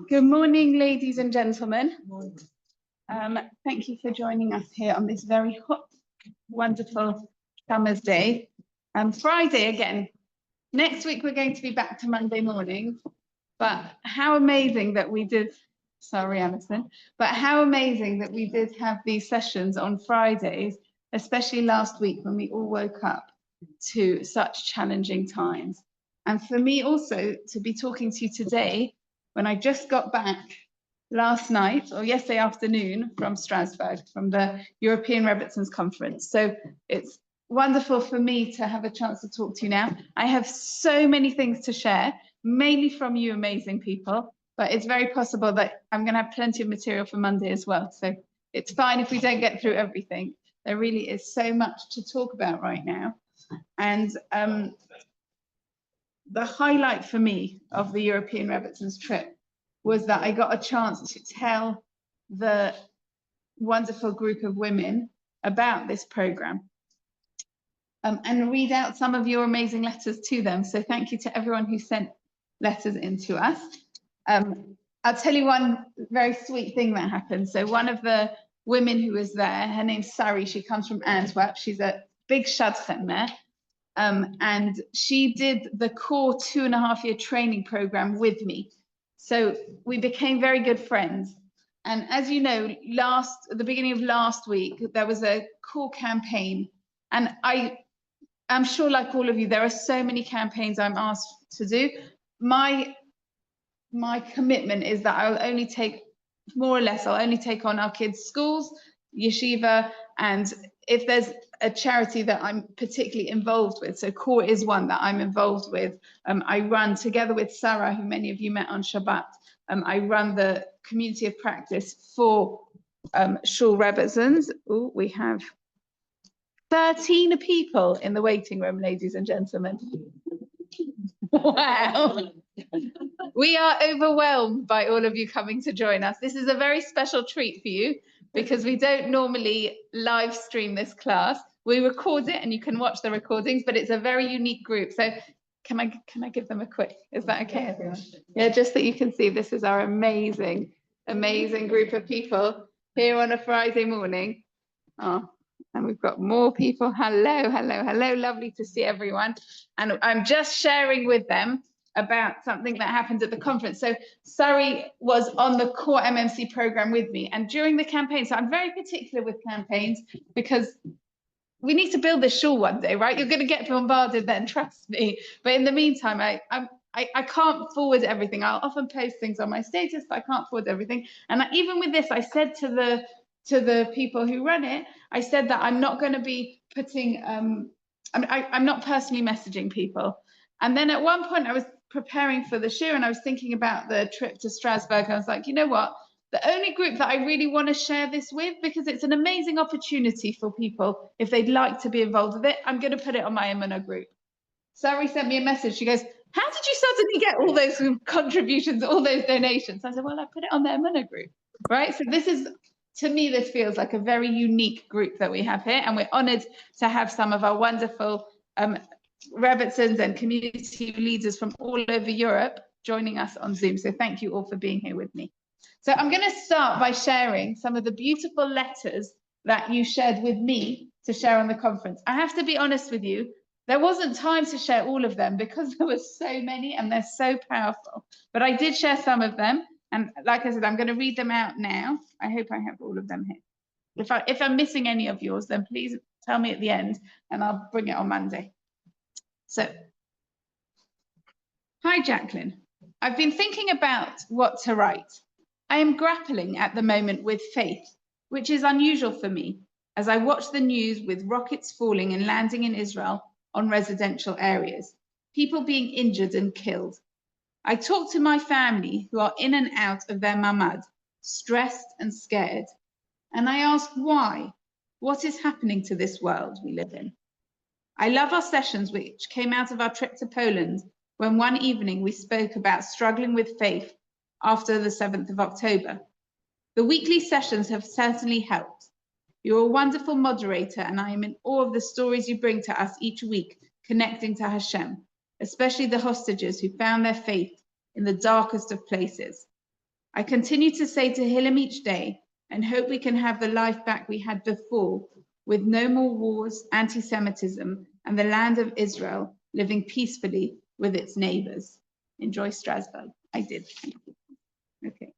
Good morning, ladies and gentlemen. Thank you for joining us here on this very hot, wonderful summer's day. Friday again. Next week, we're going to be back to Monday morning. But how amazing that we did, sorry, Alison, but how amazing that we did have these sessions on Fridays, especially last week when we all woke up to such challenging times. And for me also to be talking to you today, when I just got back last night or yesterday afternoon from Strasbourg, from the European Rebbetzin Conference. So it's wonderful for me to have a chance to talk to you now. I have so many things to share, mainly from you amazing people, but it's very possible that I'm going to have plenty of material for Monday as well. So it's fine if we don't get through everything. There really is so much to talk about right now. And the highlight for me of the European Rebbetzins trip was that I got a chance to tell the wonderful group of women about this program and read out some of your amazing letters to them. So thank you to everyone who sent letters in to us. I'll tell you one very sweet thing that happened. So one of the women who was there, her name's Sari, she comes from Antwerp. She's a big shadchan there. And she did the core 2.5-year training program with me. So we became very good friends. And as you know, at the beginning of last week, there was a core campaign. And I'm sure, like all of you, there are so many campaigns I'm asked to do. My commitment is that I'll only take, more or less, I'll only take on our kids' schools, yeshiva, and if there's a charity that I'm particularly involved with, so CORE is one that I'm involved with. I run together with Sarah, who many of you met on Shabbat. I run the community of practice for Shul Rebbetzins. Oh, we have 13 people in the waiting room, ladies and gentlemen. Wow. We are overwhelmed by all of you coming to join us. This is a very special treat for you because we don't normally live stream this class. We record it and you can watch the recordings, but it's a very unique group. So can I give them a quick, is that okay, everyone? Yeah, just that you can see this is our amazing group of people here on a Friday morning. Oh, and we've got more people. Hello, lovely to see everyone. And I'm just sharing with them about something that happened at the conference. So Sari was on the core MMC program with me, and during the campaign, so I'm very particular with campaigns because we need to build this shul one day, right? You're going to get bombarded then, trust me. But in the meantime, I can't forward everything. I'll often post things on my status, but I can't forward everything. And even with this, I said to the people who run it, I said that I'm not going to be putting, I'm not personally messaging people. And then at one point I was preparing for the shir and I was thinking about the trip to Strasbourg. I was like, you know what? The only group that I really want to share this with, because it's an amazing opportunity for people, if they'd like to be involved with it, I'm going to put it on my Emunah group. Sari sent me a message. She goes, how did you suddenly get all those contributions, all those donations? I said, well, I put it on the Emunah group, right? So this is, to me, this feels like a very unique group that we have here. And we're honored to have some of our wonderful Rebbetzins and community leaders from all over Europe joining us on Zoom. So thank you all for being here with me. So I'm going to start by sharing some of the beautiful letters that you shared with me to share on the conference. I have to be honest with you, there wasn't time to share all of them because there were so many and they're so powerful. But I did share some of them. And like I said, I'm going to read them out now. I hope I have all of them here. If I'm missing any of yours, then please tell me at the end and I'll bring it on Monday. So, hi, Jacqueline. I've been thinking about what to write. I am grappling at the moment with faith, which is unusual for me, as I watch the news with rockets falling and landing in Israel on residential areas, people being injured and killed. I talk to my family who are in and out of their mamad, stressed and scared, and I ask why. What is happening to this world we live in? I love our sessions, which came out of our trip to Poland, when one evening we spoke about struggling with faith after the 7th of October. The weekly sessions have certainly helped. You're a wonderful moderator, and I am in awe of the stories you bring to us each week, connecting to Hashem, especially the hostages who found their faith in the darkest of places. I continue to say to Hillel each day and hope we can have the life back we had before, with no more wars, anti-Semitism, and the land of Israel living peacefully with its neighbors. Enjoy Strasbourg. I did. Thank you. Okay.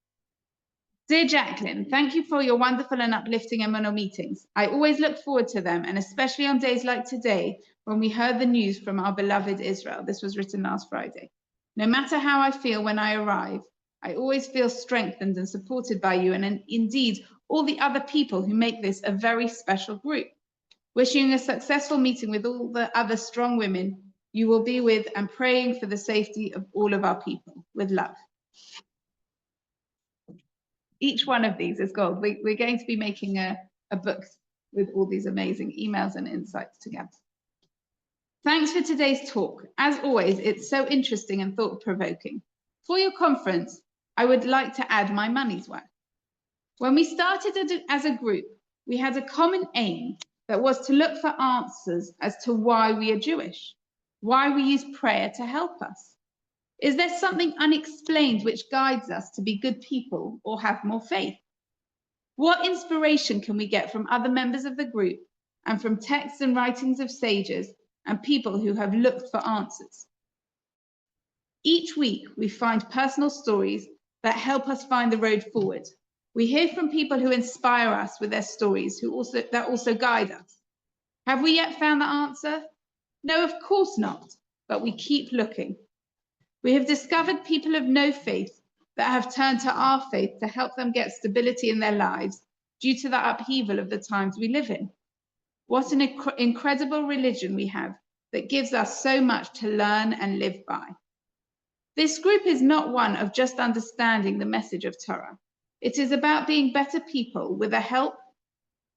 Dear Jacqueline, thank you for your wonderful and uplifting Emunah meetings. I always look forward to them, and especially on days like today, when we heard the news from our beloved Israel. This was written last Friday. No matter how I feel when I arrive, I always feel strengthened and supported by you, and indeed all the other people who make this a very special group. Wishing you a successful meeting with all the other strong women you will be with, and praying for the safety of all of our people. With love. Each one of these is gold. We're going to be making a book with all these amazing emails and insights together. Thanks for today's talk. As always, it's so interesting and thought-provoking. For your conference, I would like to add my money's worth. When we started as a group, we had a common aim that was to look for answers as to why we are Jewish, why we use prayer to help us. Is there something unexplained which guides us to be good people or have more faith? What inspiration can we get from other members of the group and from texts and writings of sages and people who have looked for answers? Each week, we find personal stories that help us find the road forward. We hear from people who inspire us with their stories, that also guide us. Have we yet found the answer? No, of course not, but we keep looking. We have discovered people of no faith that have turned to our faith to help them get stability in their lives due to the upheaval of the times we live in. What an incredible religion we have that gives us so much to learn and live by. This group is not one of just understanding the message of Torah. It is about being better people with the help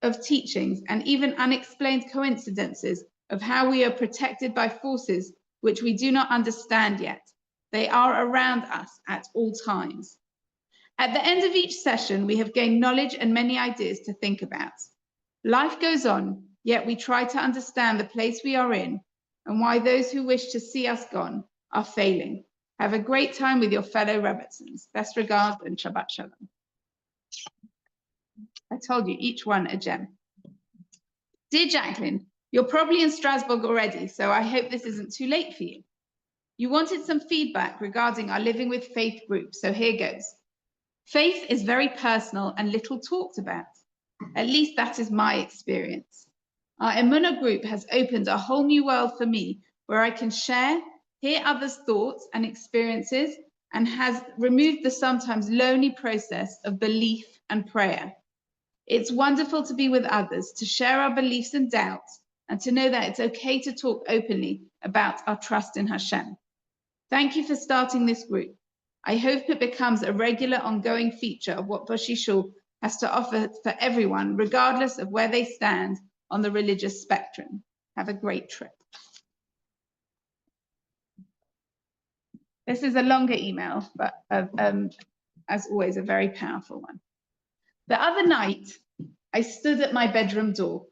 of teachings and even unexplained coincidences of how we are protected by forces which we do not understand yet. They are around us at all times. At the end of each session, we have gained knowledge and many ideas to think about. Life goes on, yet we try to understand the place we are in and why those who wish to see us gone are failing. Have a great time with your fellow Rebbetzins. Best regards and Shabbat Shalom. I told you, each one a gem. Dear Jacqueline, you're probably in Strasbourg already, so I hope this isn't too late for you. You wanted some feedback regarding our Living with Faith group, so here goes. Faith is very personal and little talked about. At least that is my experience. Our Emunah group has opened a whole new world for me where I can share, hear others' thoughts and experiences, and has removed the sometimes lonely process of belief and prayer. It's wonderful to be with others, to share our beliefs and doubts, and to know that it's okay to talk openly about our trust in Hashem. Thank you for starting this group. I hope it becomes a regular ongoing feature of what Bushi Shul has to offer for everyone, regardless of where they stand on the religious spectrum. Have a great trip. This is a longer email, but as always, a very powerful one. The other night, I stood at my bedroom door,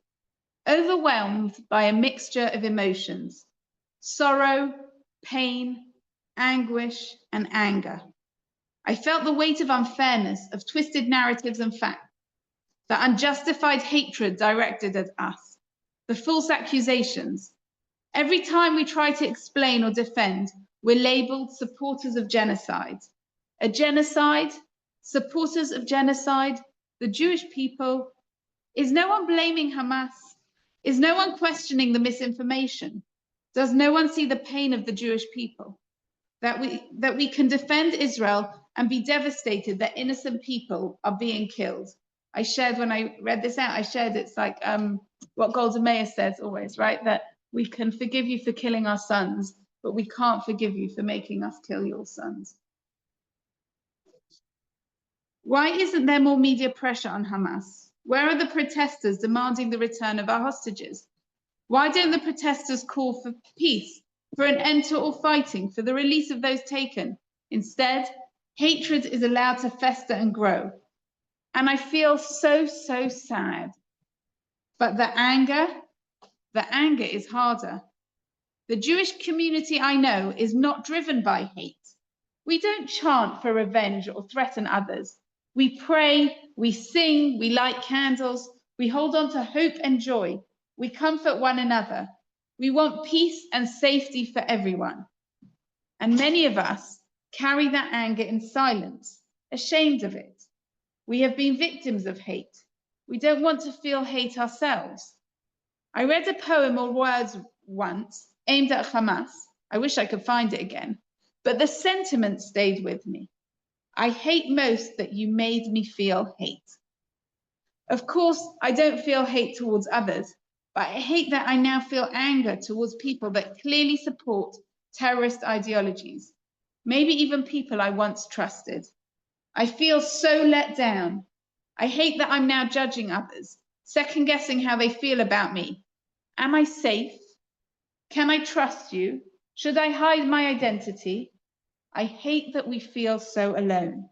overwhelmed by a mixture of emotions: sorrow, pain, anguish, and anger. I felt the weight of unfairness, of twisted narratives and facts, the unjustified hatred directed at us, the false accusations. Every time we try to explain or defend, we're labeled supporters of genocide. A genocide? Supporters of genocide? The Jewish people? Is no one blaming Hamas? Is no one questioning the misinformation? Does no one see the pain of the Jewish people? That we can defend Israel and be devastated that innocent people are being killed. I shared, when I read this out, I shared it's like what Golda Meir says always, right? That we can forgive you for killing our sons, but we can't forgive you for making us kill your sons. Why isn't there more media pressure on Hamas? Where are the protesters demanding the return of our hostages? Why don't the protesters call for peace, for an end to all fighting, for the release of those taken? Instead, hatred is allowed to fester and grow. And I feel so, so sad. But the anger is harder. The Jewish community I know is not driven by hate. We don't chant for revenge or threaten others. We pray, we sing, we light candles, we hold on to hope and joy. We comfort one another. We want peace and safety for everyone. And many of us carry that anger in silence, ashamed of it. We have been victims of hate. We don't want to feel hate ourselves. I read a poem or words once aimed at Hamas. I wish I could find it again, but the sentiment stayed with me. I hate most that you made me feel hate. Of course, I don't feel hate towards others, but I hate that I now feel anger towards people that clearly support terrorist ideologies, maybe even people I once trusted. I feel so let down. I hate that I'm now judging others, second guessing how they feel about me. Am I safe? Can I trust you? Should I hide my identity? I hate that we feel so alone.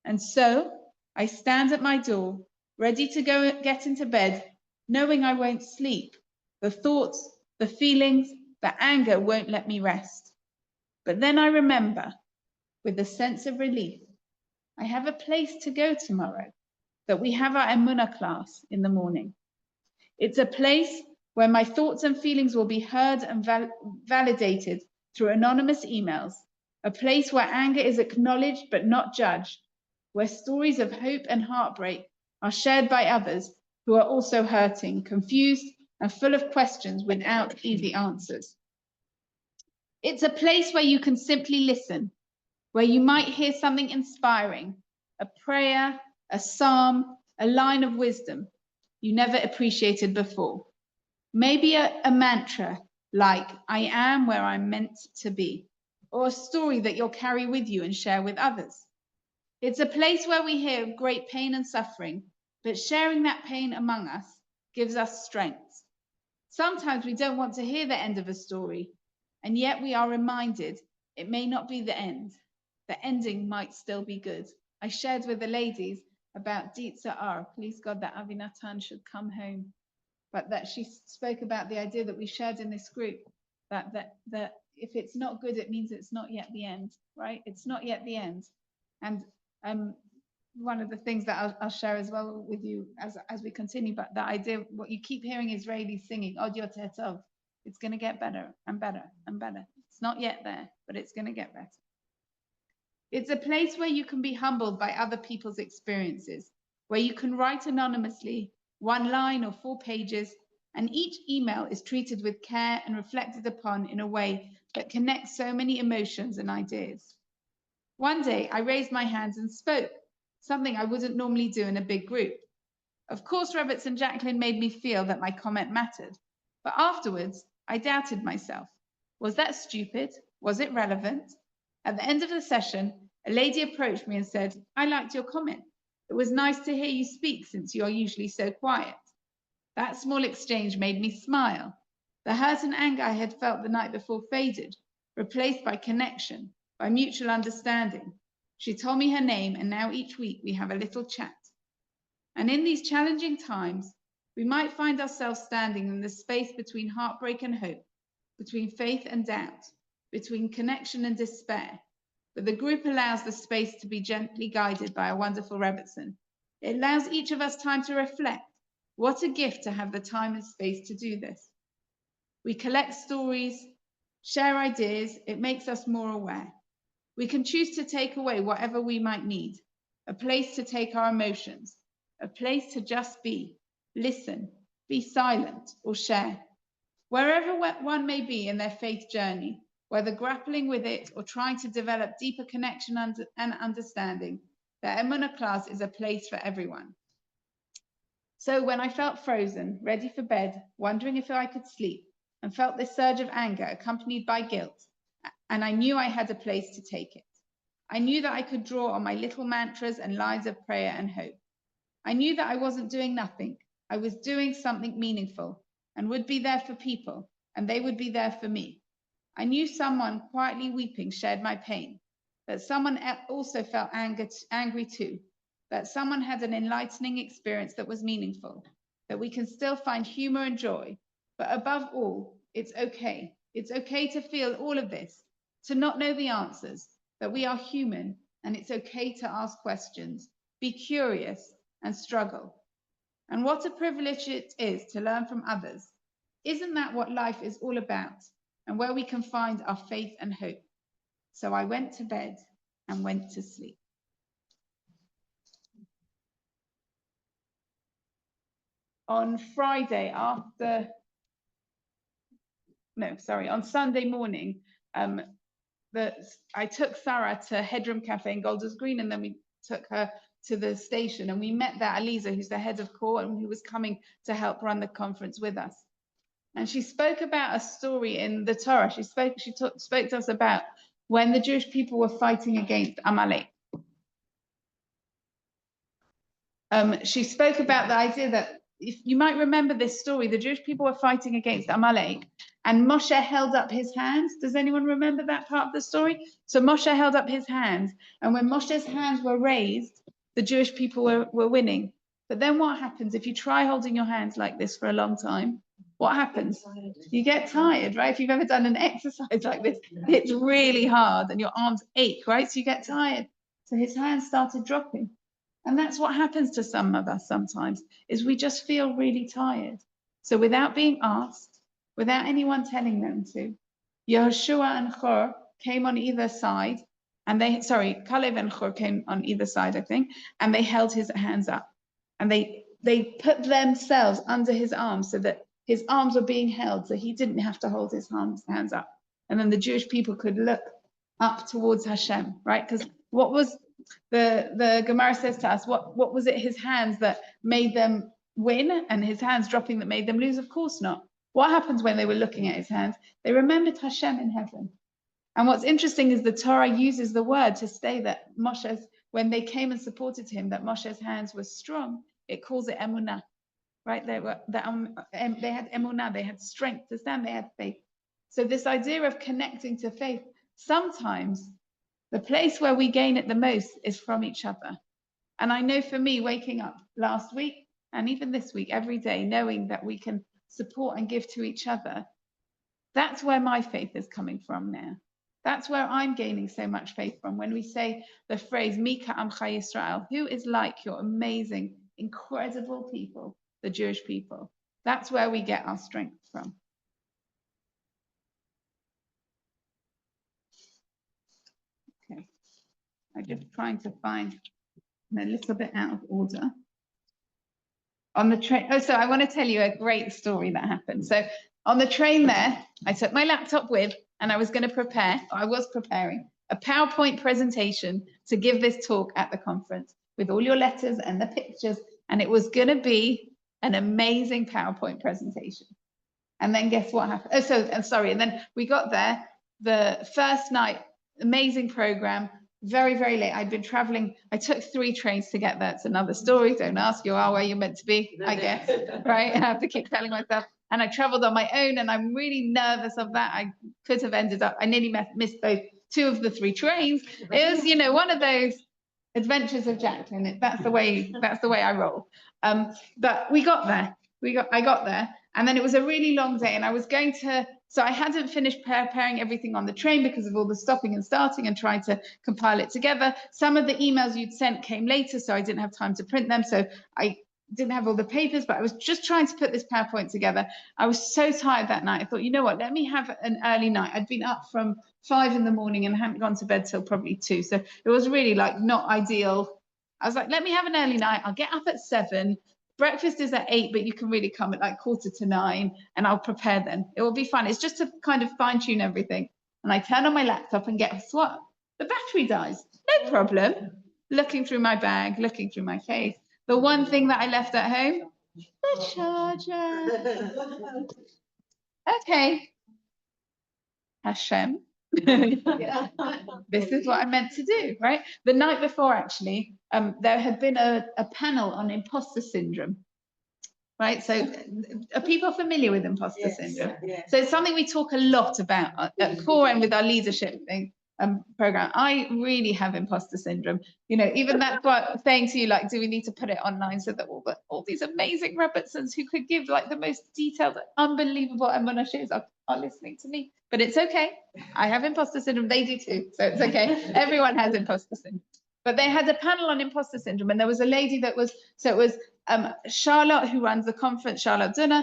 And so I stand at my door, ready to go get into bed, knowing I won't sleep. The thoughts, the feelings, the anger won't let me rest. But then I remember, with a sense of relief, I have a place to go tomorrow, that we have our Emunah class in the morning. It's a place where my thoughts and feelings will be heard and validated through anonymous emails, a place where anger is acknowledged but not judged, where stories of hope and heartbreak are shared by others who are also hurting, confused, and full of questions without easy answers. It's a place where you can simply listen, where you might hear something inspiring, a prayer, a psalm, a line of wisdom you never appreciated before. Maybe a mantra like, I am where I'm meant to be, or a story that you'll carry with you and share with others. It's a place where we hear of great pain and suffering, but sharing that pain among us gives us strength. Sometimes we don't want to hear the end of a story, and yet we are reminded it may not be the end. The ending might still be good. I shared with the ladies about Dietza R. Please God that Avinatan should come home. But that she spoke about the idea that we shared in this group, that if it's not good, it means it's not yet the end, right? It's not yet the end. And one of the things that I'll share as well with you as we continue, but the idea, what you keep hearing Israelis singing, Od Yoter Tov, it's going to get better and better and better. It's not yet there, but it's going to get better. It's a place where you can be humbled by other people's experiences, where you can write anonymously, 1 line or 4 pages, and each email is treated with care and reflected upon in a way that connects so many emotions and ideas. One day, I raised my hands and spoke, something I wouldn't normally do in a big group. Of course, Rebbetzin Jacqueline made me feel that my comment mattered, but afterwards, I doubted myself. Was that stupid? Was it relevant? At the end of the session, a lady approached me and said, I liked your comment. It was nice to hear you speak since you're usually so quiet. That small exchange made me smile. The hurt and anger I had felt the night before faded, replaced by connection, by mutual understanding. She told me her name, and now each week we have a little chat. And in these challenging times, we might find ourselves standing in the space between heartbreak and hope, between faith and doubt, between connection and despair. But the group allows the space to be gently guided by a wonderful Rebbetzin. It allows each of us time to reflect. What a gift to have the time and space to do this. We collect stories, share ideas. It makes us more aware. We can choose to take away whatever we might need, a place to take our emotions, a place to just be, listen, be silent, or share. Wherever one may be in their faith journey, whether grappling with it or trying to develop deeper connection and understanding, the Emunah class is a place for everyone. So when I felt frozen, ready for bed, wondering if I could sleep, and felt this surge of anger accompanied by guilt, and I knew I had a place to take it. I knew that I could draw on my little mantras and lines of prayer and hope. I knew that I wasn't doing nothing. I was doing something meaningful and would be there for people, and they would be there for me. I knew someone quietly weeping shared my pain, that someone also felt angry too, that someone had an enlightening experience that was meaningful, that we can still find humor and joy, but above all, it's okay. It's okay to feel all of this, to not know the answers, that we are human and it's okay to ask questions, be curious and struggle. And what a privilege it is to learn from others. Isn't that what life is all about and where we can find our faith and hope? So I went to bed and went to sleep. On Sunday morning, I took Sarah to Headroom Cafe in Golders Green, and then we took her to the station, and we met there Aliza, who's the head of core and who was coming to help run the conference with us. And she spoke about a story in the Torah. She spoke to us about when the Jewish people were fighting against Amalek. She spoke about the idea that, if you might remember this story, the Jewish people were fighting against Amalek, and Moshe held up his hands. Does anyone remember that part of the story? So Moshe held up his hands, and when Moshe's hands were raised, the Jewish people were winning. But then what happens if you try holding your hands like this for a long time? What happens? You get tired, right? If you've ever done an exercise like this, it's really hard and your arms ache, right? So you get tired. So his hands started dropping. And that's what happens to some of us sometimes, is we just feel really tired. So without being asked, without anyone telling them to, Yehoshua and Hur came on either side, and Kalev and Hur came on either side, I think, and they held his hands up. And they put themselves under his arms so that his arms were being held, so he didn't have to hold his hands up. And then the Jewish people could look up towards Hashem, right? Because what was the Gemara says to us, what was it his hands that made them win and his hands dropping that made them lose? Of course not. What happens when they were looking at his hands? They remembered Hashem in heaven. And what's interesting is the Torah uses the word to say that when they came and supported him, that Moshe's hands were strong. It calls it Emunah, right? They had Emunah, they had strength to stand, they had faith. So this idea of connecting to faith, sometimes the place where we gain it the most is from each other. And I know for me, waking up last week and even this week, every day, knowing that we can support and give to each other, that's where my faith is coming from now. That's where I'm gaining so much faith from. When we say the phrase, Mika Amcha Yisrael, who is like your amazing, incredible people, the Jewish people? That's where we get our strength from. Okay, I'm just trying to find a little bit out of order. On the train, so I want to tell you a great story that happened. So on the train there, I took my laptop with, and I was preparing a PowerPoint presentation to give this talk at the conference with all your letters and the pictures, and it was going to be an amazing PowerPoint presentation. And then guess what happened? And then we got there the first night, amazing program, very, very late. I'd been traveling. I took 3 trains to get there. It's another story. Don't ask, you are where you're meant to be, I guess, right? I have to keep telling myself. And I traveled on my own, and I'm really nervous of that. I could have ended up, I nearly missed both 2 of the 3 trains. It was, one of those adventures of Jacqueline. That's the way I roll. But we got there. I got there, and then it was a really long day, and I was going to, so I hadn't finished preparing everything on the train because of all the stopping and starting and trying to compile it together. Some of the emails you'd sent came later, so I didn't have time to print them. So I didn't have all the papers, but I was just trying to put this PowerPoint together. I was so tired that night. I thought, you know what, let me have an early night. I'd been up from 5 in the morning and hadn't gone to bed till probably 2. So it was really like not ideal. I was like, let me have an early night. I'll get up at 7. Breakfast is at 8, but you can really come at like 8:45, and I'll prepare then. It will be fun. It's just to kind of fine tune everything. And I turn on my laptop, and guess what? The battery dies. No problem. Looking through my bag, looking through my case. The one thing that I left at home, the charger. Okay. Hashem. This is what I meant to do, right? The night before, actually, there had been a panel on imposter syndrome, right? So are people familiar with imposter syndrome? Yes. So it's something we talk a lot about at core and with our leadership thing. program. I really have imposter syndrome. You know, even that's what I'm saying to you, like, do we need to put it online so that all these amazing Rebbetzins who could give like the most detailed, unbelievable Emunah shares are listening to me? But it's okay. I have imposter syndrome. They do too. So it's okay. Everyone has imposter syndrome. But they had a panel on imposter syndrome, and there was a lady that was, so it was Charlotte, who runs the conference, Charlotte Dunner,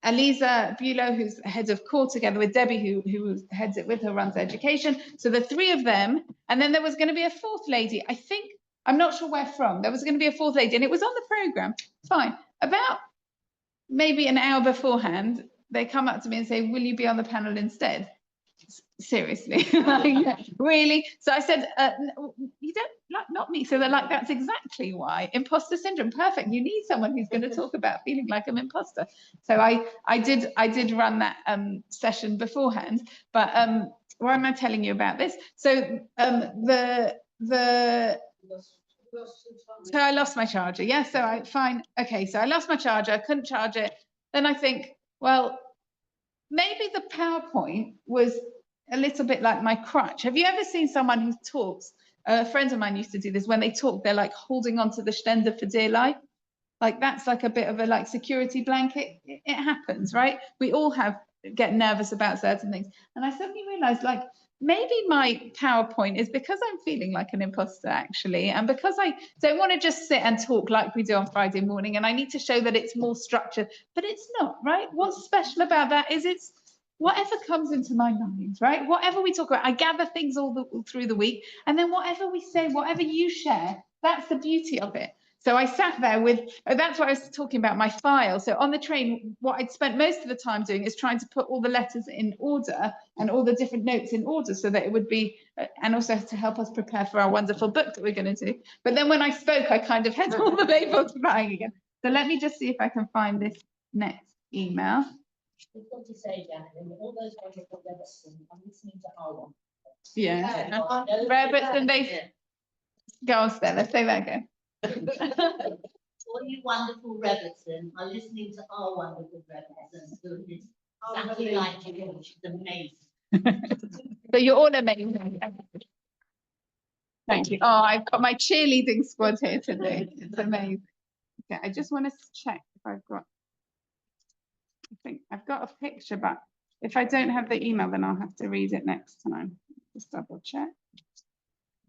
Aliza Bulow, who's head of core, together with Debbie, who heads it with her, runs education. So the three of them, and then there was going to be a fourth lady. I think, I'm not sure where from. There was going to be a fourth lady, and it was on the program. Fine. About maybe an hour beforehand, they come up to me and say, "Will you be on the panel instead?" Seriously, like, really? So I said, you don't like, not me. So they're like, that's exactly why. Imposter syndrome, perfect. You need someone who's going to talk about feeling like an imposter. So I did run that session beforehand. But why am I telling you about this? So so I lost my charger. Yeah, so fine. Okay, so I lost my charger, I couldn't charge it. Then I think, well, maybe the PowerPoint was a little bit like my crutch. Have you ever seen someone who talks? A friend of mine used to do this. When they talk, they're like holding onto the stender for dear life. Like that's like a bit of a like security blanket. It happens, right? We all get nervous about certain things. And I suddenly realized, like, maybe my PowerPoint is because I'm feeling like an imposter, actually, and because I don't want to just sit and talk like we do on Friday morning, and I need to show that it's more structured, but it's not, right? What's special about that is it's whatever comes into my mind, right? Whatever we talk about, I gather things all through the week, and then whatever we say, whatever you share, that's the beauty of it. So I sat there with, that's what I was talking about, my file. So on the train, what I'd spent most of the time doing is trying to put all the letters in order and all the different notes in order so that it would be, and also to help us prepare for our wonderful book that we're going to do. But then when I spoke, I kind of had all the labels flying again. So let me just see if I can find this next email. We've got to say, Jacqueline, all those wonderful Rebbetzin, I'm listening to our one. Yeah. Rebbetzin, they go on, Stella, say that again. All you wonderful Rebbetzin are listening to our wonderful Rebbetzin, who is exactly like you, which is amazing. So you're all amazing. Thank you. Oh, I've got my cheerleading squad here today. It's amazing. Okay, I just want to check if I've got, I think I've got a picture, but if I don't have the email, then I'll have to read it next time. Just double check.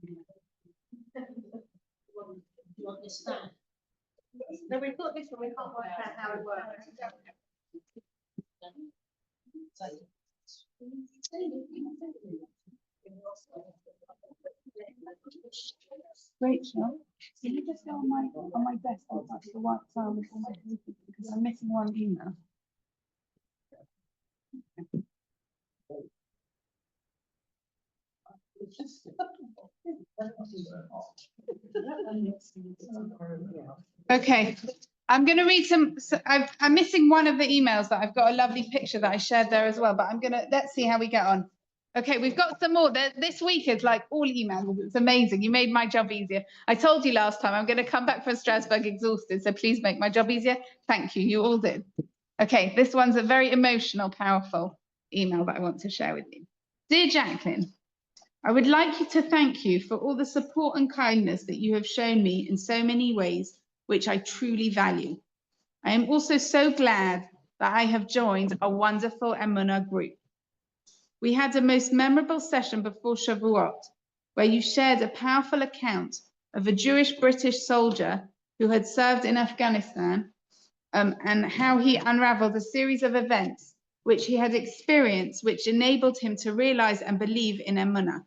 You want this back? No, we've got this one, we can't work out how it works. Rachel, can you just go on my desk and touch the white file with all my papers, because I'm missing one email. Okay, I'm going to read some. So I'm missing one of the emails that I've got a lovely picture that I shared there as well, but let's see how we get on. Okay, we've got some more. This week is like all emails. It's amazing. You made my job easier. I told you last time I'm going to come back from Strasbourg exhausted, so please make my job easier. Thank you. You all did. Okay, this one's a very emotional, powerful email that I want to share with you. Dear Jacqueline, I would like to thank you for all the support and kindness that you have shown me in so many ways, which I truly value. I am also so glad that I have joined a wonderful Emunah group. We had a most memorable session before Shavuot, where you shared a powerful account of a Jewish British soldier who had served in Afghanistan, and how he unraveled a series of events which he had experienced, which enabled him to realize and believe in Emunah.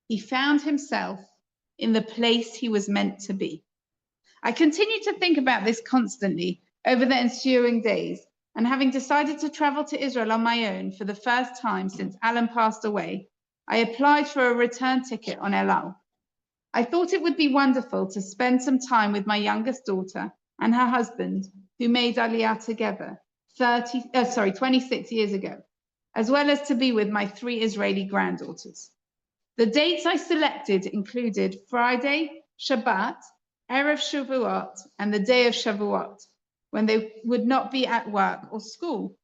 He found himself in the place he was meant to be. I continued to think about this constantly over the ensuing days, and having decided to travel to Israel on my own for the first time since Alan passed away, I applied for a return ticket on El Al. I thought it would be wonderful to spend some time with my youngest daughter and her husband, who made Aliyah together 26 years ago, as well as to be with my 3 Israeli granddaughters. The dates I selected included Friday, Shabbat, Erev Shavuot, and the day of Shavuot, when they would not be at work or school.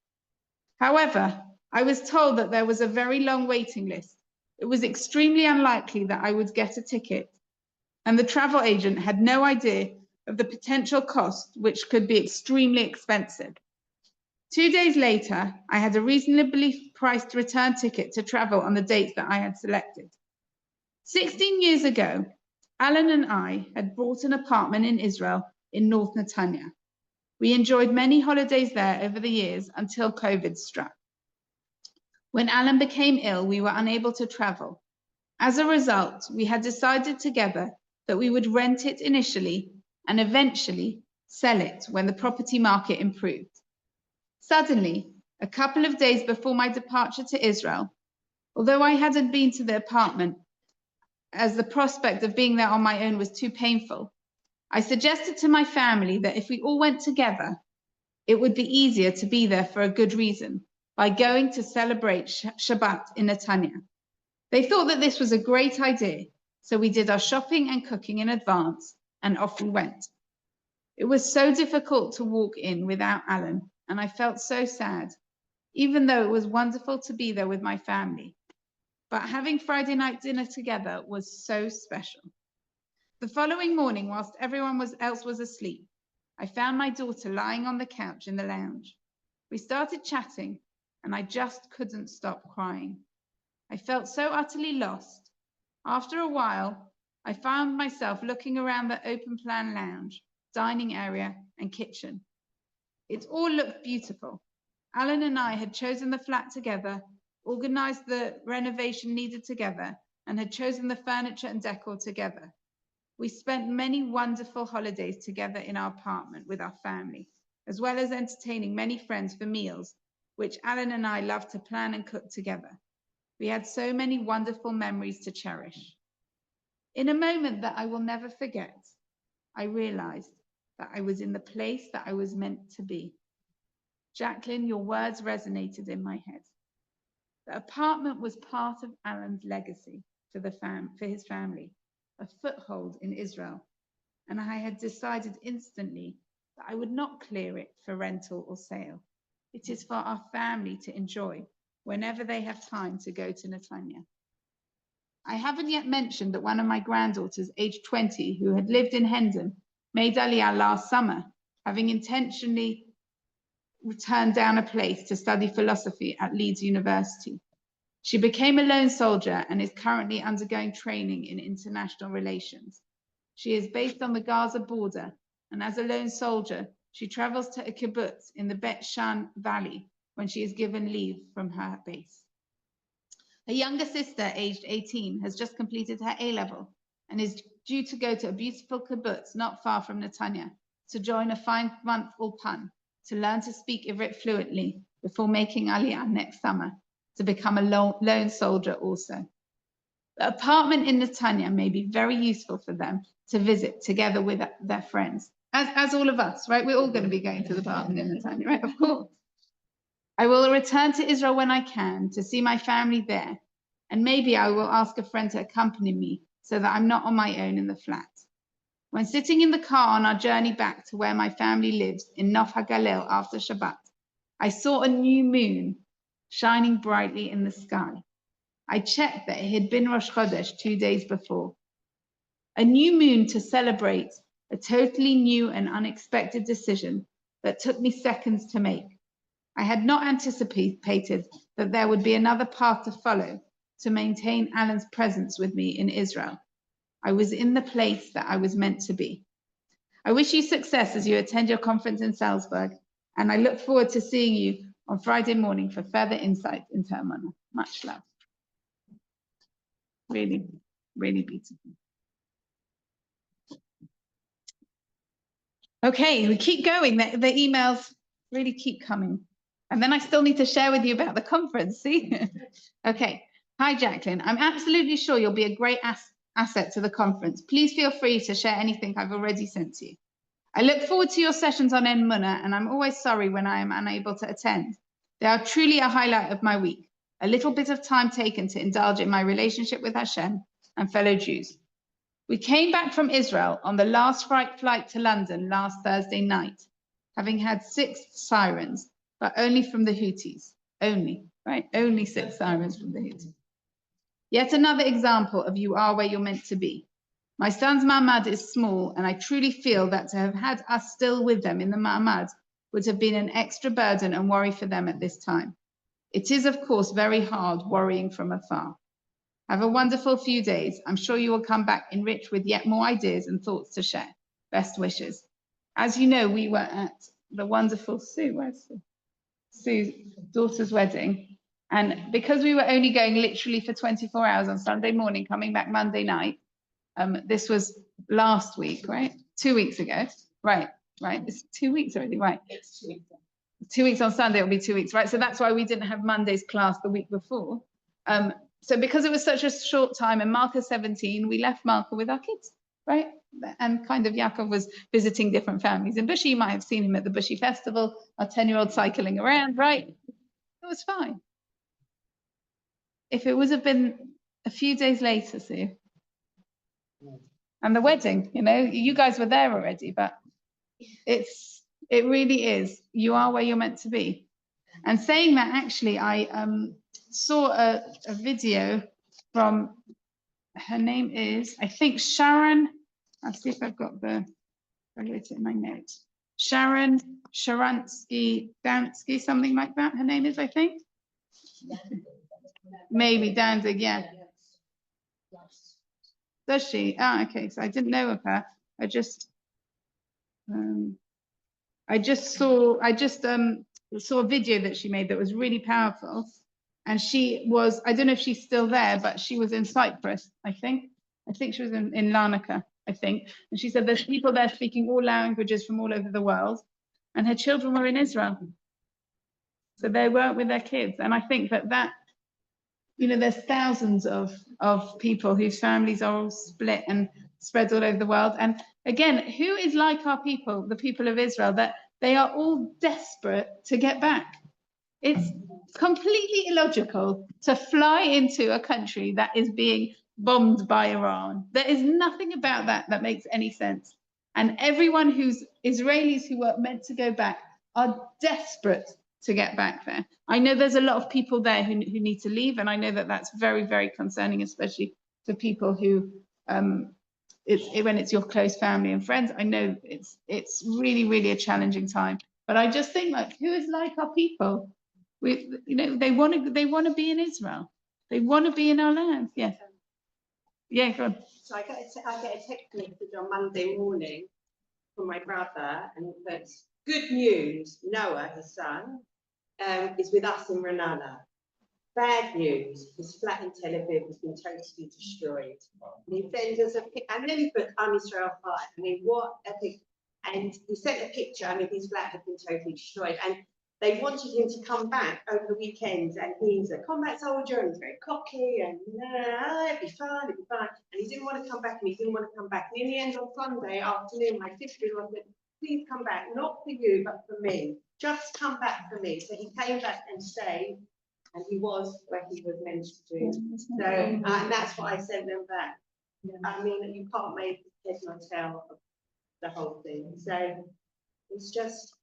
However, I was told that there was a very long waiting list, It was extremely unlikely that I would get a ticket, and the travel agent had no idea of the potential cost, which could be extremely expensive. 2 days later, I had a reasonably priced return ticket to travel on the dates that I had selected. 16 years ago, Alan and I had bought an apartment in Israel in North Netanya. We enjoyed many holidays there over the years until COVID struck. When Alan became ill, we were unable to travel. As a result, we had decided together that we would rent it initially and eventually sell it when the property market improved. Suddenly, a couple of days before my departure to Israel, although I hadn't been to the apartment as the prospect of being there on my own was too painful, I suggested to my family that if we all went together, it would be easier to be there for a good reason, by going to celebrate Shabbat in Netanya. They thought that this was a great idea, so we did our shopping and cooking in advance, and off we went. It was so difficult to walk in without Alan, and I felt so sad, even though it was wonderful to be there with my family. But having Friday night dinner together was so special. The following morning, whilst everyone else was asleep, I found my daughter lying on the couch in the lounge. We started chatting, and I just couldn't stop crying. I felt so utterly lost. After a while, I found myself looking around the open plan lounge, dining area, and kitchen. It all looked beautiful. Alan and I had chosen the flat together, organized the renovation needed together, and had chosen the furniture and decor together. We spent many wonderful holidays together in our apartment with our family, as well as entertaining many friends for meals, which Alan and I loved to plan and cook together. We had so many wonderful memories to cherish. In a moment that I will never forget, I realized that I was in the place that I was meant to be. Jacqueline, your words resonated in my head. The apartment was part of Alan's legacy for his family, a foothold in Israel, and I had decided instantly that I would not clear it for rental or sale. It is for our family to enjoy whenever they have time to go to Netanya. I haven't yet mentioned that one of my granddaughters, aged 20, who had lived in Hendon, made Aliyah last summer, having intentionally turned down a place to study philosophy at Leeds University. She became a lone soldier and is currently undergoing training in international relations. She is based on the Gaza border, and as a lone soldier, she travels to a kibbutz in the Bet Shan Valley when she is given leave from her base. Her younger sister, aged 18, has just completed her A-level and is due to go to a beautiful kibbutz not far from Netanya to join a 5-month ulpan to learn to speak Ivrit fluently before making Aliyah next summer to become a lone soldier also. The apartment in Netanya may be very useful for them to visit together with their friends, as all of us, right? We're all going to be going to the apartment in Netanya, right? Of course. I will return to Israel when I can to see my family there, and maybe I will ask a friend to accompany me so that I'm not on my own in the flat. When sitting in the car on our journey back to where my family lives in Nof HaGalil after Shabbat, I saw a new moon shining brightly in the sky. I checked that it had been Rosh Chodesh 2 days before. A new moon to celebrate a totally new and unexpected decision that took me seconds to make. I had not anticipated that there would be another path to follow to maintain Alan's presence with me in Israel. I was in the place that I was meant to be. I wish you success as you attend your conference in Salzburg, and I look forward to seeing you on Friday morning for further insights into Emunah. Much love. Really, really beautiful. Okay, we keep going. The emails really keep coming. And then I still need to share with you about the conference, see? Okay. Hi, Jacqueline. I'm absolutely sure you'll be a great asset to the conference. Please feel free to share anything I've already sent to you. I look forward to your sessions on Emunah, and I'm always sorry when I am unable to attend. They are truly a highlight of my week, a little bit of time taken to indulge in my relationship with Hashem and fellow Jews. We came back from Israel on the last flight to London last Thursday night, having had 6 sirens, but only from the Houthis. Only, right? Only 6 sirens from the Houthis. Yet another example of you are where you're meant to be. My son's ma'amad is small, and I truly feel that to have had us still with them in the ma'amad would have been an extra burden and worry for them at this time. It is, of course, very hard worrying from afar. Have a wonderful few days. I'm sure you will come back enriched with yet more ideas and thoughts to share. Best wishes. As you know, we were at the wonderful Sue's daughter's wedding. And because we were only going literally for 24 hours on Sunday morning, coming back Monday night, this was last week, right? 2 weeks ago. Right. It's 2 weeks already, right? It's 2 weeks. 2 weeks on Sunday, it'll be 2 weeks, right? So that's why we didn't have Monday's class the week before. So because it was such a short time and Marco's 17, we left Marco with our kids, right? And kind of Yaakov was visiting different families in Bushy. You might have seen him at the Bushy Festival, our 10-year-old cycling around, right? It was fine. If it would have been a few days later, Sue, and the wedding, you know, you guys were there already, but it really is. You are where you're meant to be. And saying that, actually, I saw a video from, her name is, I think, Sharon. I'll see if I've got I wrote it in my notes. Sharon Sharansky Dansky, something like that. Her name is, I think. Maybe Danzig, yeah. Does she? Ah, okay. So I didn't know of her. I just saw a video that she made that was really powerful. And she was, I don't know if she's still there, but she was in Cyprus, I think. I think she was in Larnaca, I think. And she said there's people there speaking all languages from all over the world. And her children were in Israel. So they weren't with their kids. And I think that, you know, there's thousands of people whose families are all split and spread all over the world. And again, who is like our people, the people of Israel, that they are all desperate to get back? It's completely illogical to fly into a country that is being bombed by Iran. There is nothing about that makes any sense. And everyone who's Israelis who were meant to go back are desperate to get back there. I know there's a lot of people there who need to leave, and I know that that's very, very concerning, especially for people who, when it's your close family and friends. I know it's really, really a challenging time. But I just think, like, who is like our people? You know, they want to be in Israel. They want to be in our land. Yeah. Yeah, go on. So I get a text message on Monday morning from my brother, and it says, good news, Noah, his son, is with us in Renana. Bad news, his flat in Tel Aviv has been totally destroyed. And he sends us a picture, and then he put Israel 5. I mean, what epic. And he sent a picture, I mean, his flat had been totally destroyed. And they wanted him to come back over the weekend, and he's a combat soldier, and he's very cocky, and it'd be fine. And he didn't want to come back, and in the end, on Sunday afternoon, my sister-in-law said, please come back, not for you, but for me. Just come back for me. So he came back and stayed, and he was where he was meant to do. So, and that's why I sent them back. I mean, you can't make head nor tail of the whole thing. So it's just.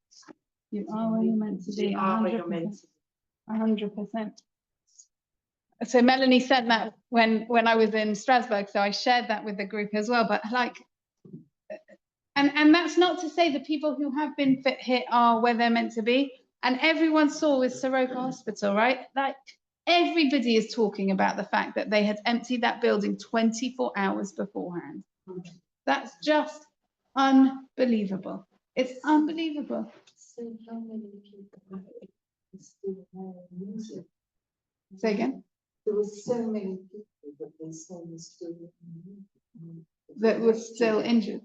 You are where you're meant to be. You are where you're meant to be. 100%. So Melanie sent that when I was in Strasbourg, so I shared that with the group as well. But like, and that's not to say the people who have been hit are where they're meant to be. And everyone saw with Soroka Hospital, right? Like, everybody is talking about the fact that they had emptied that building 24 hours beforehand. That's just unbelievable. It's unbelievable. So how many people still there? Say again? There were so many people that they say were still That were still injured.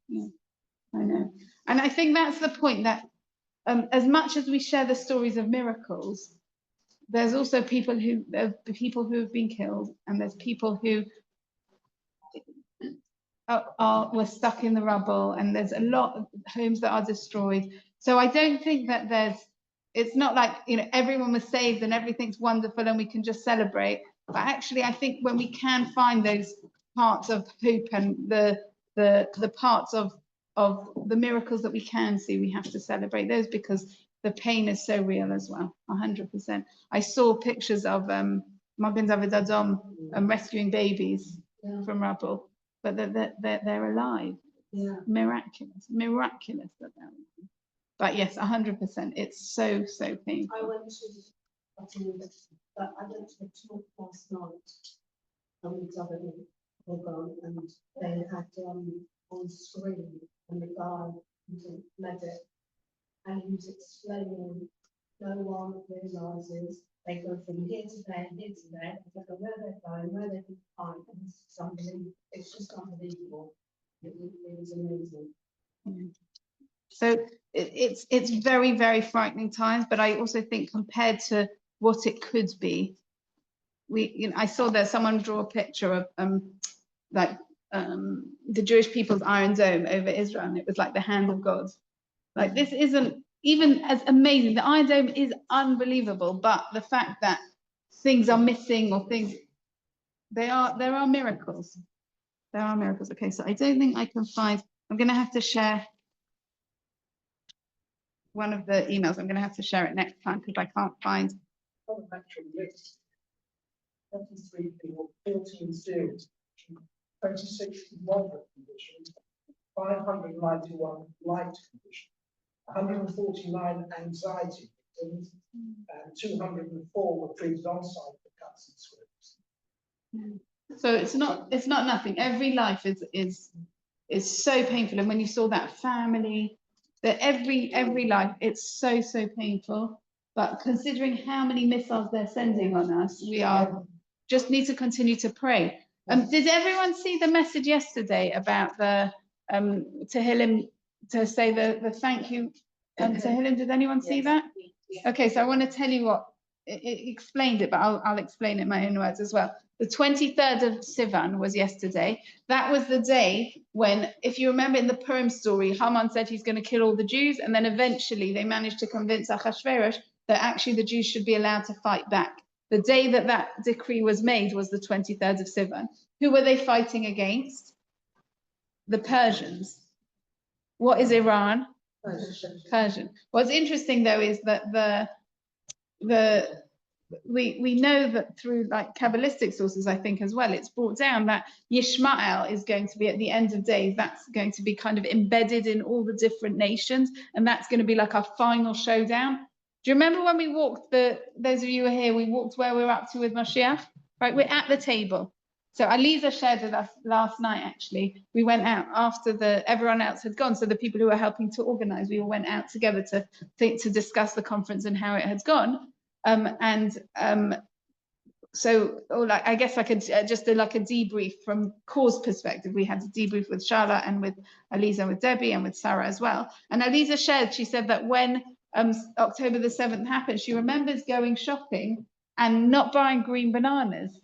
Yeah, I know. And I think that's the point, that as much as we share the stories of miracles, there's also people who have been killed, and there's people who were stuck in the rubble, and there's a lot of homes that are destroyed. So I don't think that it's not like, you know, everyone was saved and everything's wonderful and we can just celebrate. But actually, I think when we can find those parts of hope and the parts of the miracles that we can see, we have to celebrate those, because the pain is so real as well. 100%. I saw pictures of Magen David Adom rescuing babies from rubble, but they're alive. Yeah. Miraculous that they're alive. But yes, 100%. It's so painful. I went to, but I went to a talk last night. With somebody gone, and they had on screen, and the guy was a medic, and he was explaining no one realises they go from here to there, I don't know where they're going, where they can find, and it's unbelievable. It's just unbelievable. It was amazing. So it's very frightening times, but I also think compared to what it could be, I saw there someone draw a picture of the Jewish people's Iron Dome over Israel, and it was like the hand of God. Like, this isn't even as amazing. The Iron Dome is unbelievable, but the fact that things are missing or things, there are miracles. There are miracles. Okay, so I don't think I can find. I'm going to have to share one of the emails. I'm going to have to share it next time because I can't find. On the actual list, 23 people, 14 serious, 26 moderate conditions, 591 light conditions, 149 anxiety victims, and 204 were treated on site for cuts and scripts. So it's not nothing. Every life is so painful, and when you saw that family, that every life, it's so painful. But considering how many missiles they're sending on us, we just need to continue to pray. Did everyone see the message yesterday about the Tehillim, to say the thank you Tehillim? Did anyone see that? Okay, so I want to tell you what it explained it, but I'll explain it in my own words as well. The 23rd of Sivan was yesterday. That was the day when, if you remember in the Purim story, Haman said he's going to kill all the Jews, and then eventually they managed to convince Achashverosh that actually the Jews should be allowed to fight back. The day that decree was made was the 23rd of Sivan. Who were they fighting against? The Persians. What is Iran? Persian. What's interesting though is that we know that through like Kabbalistic sources, I think as well, it's brought down that Yishmael is going to be at the end of days. That's going to be kind of embedded in all the different nations, and that's going to be like our final showdown. Do you remember when we walked those of you who are here, we walked where we're up to with Mashiach, right? We're at the table. So Aliza shared with us last night, actually. We went out after everyone else had gone. So the people who were helping to organize, we all went out together to discuss the conference and how it had gone. So like, I guess I could just do like a debrief from Cor's perspective. We had a debrief with Shala and with Aliza, with Debbie and with Sarah as well. And Aliza shared, she said that when October the 7th happened, she remembers going shopping and not buying green bananas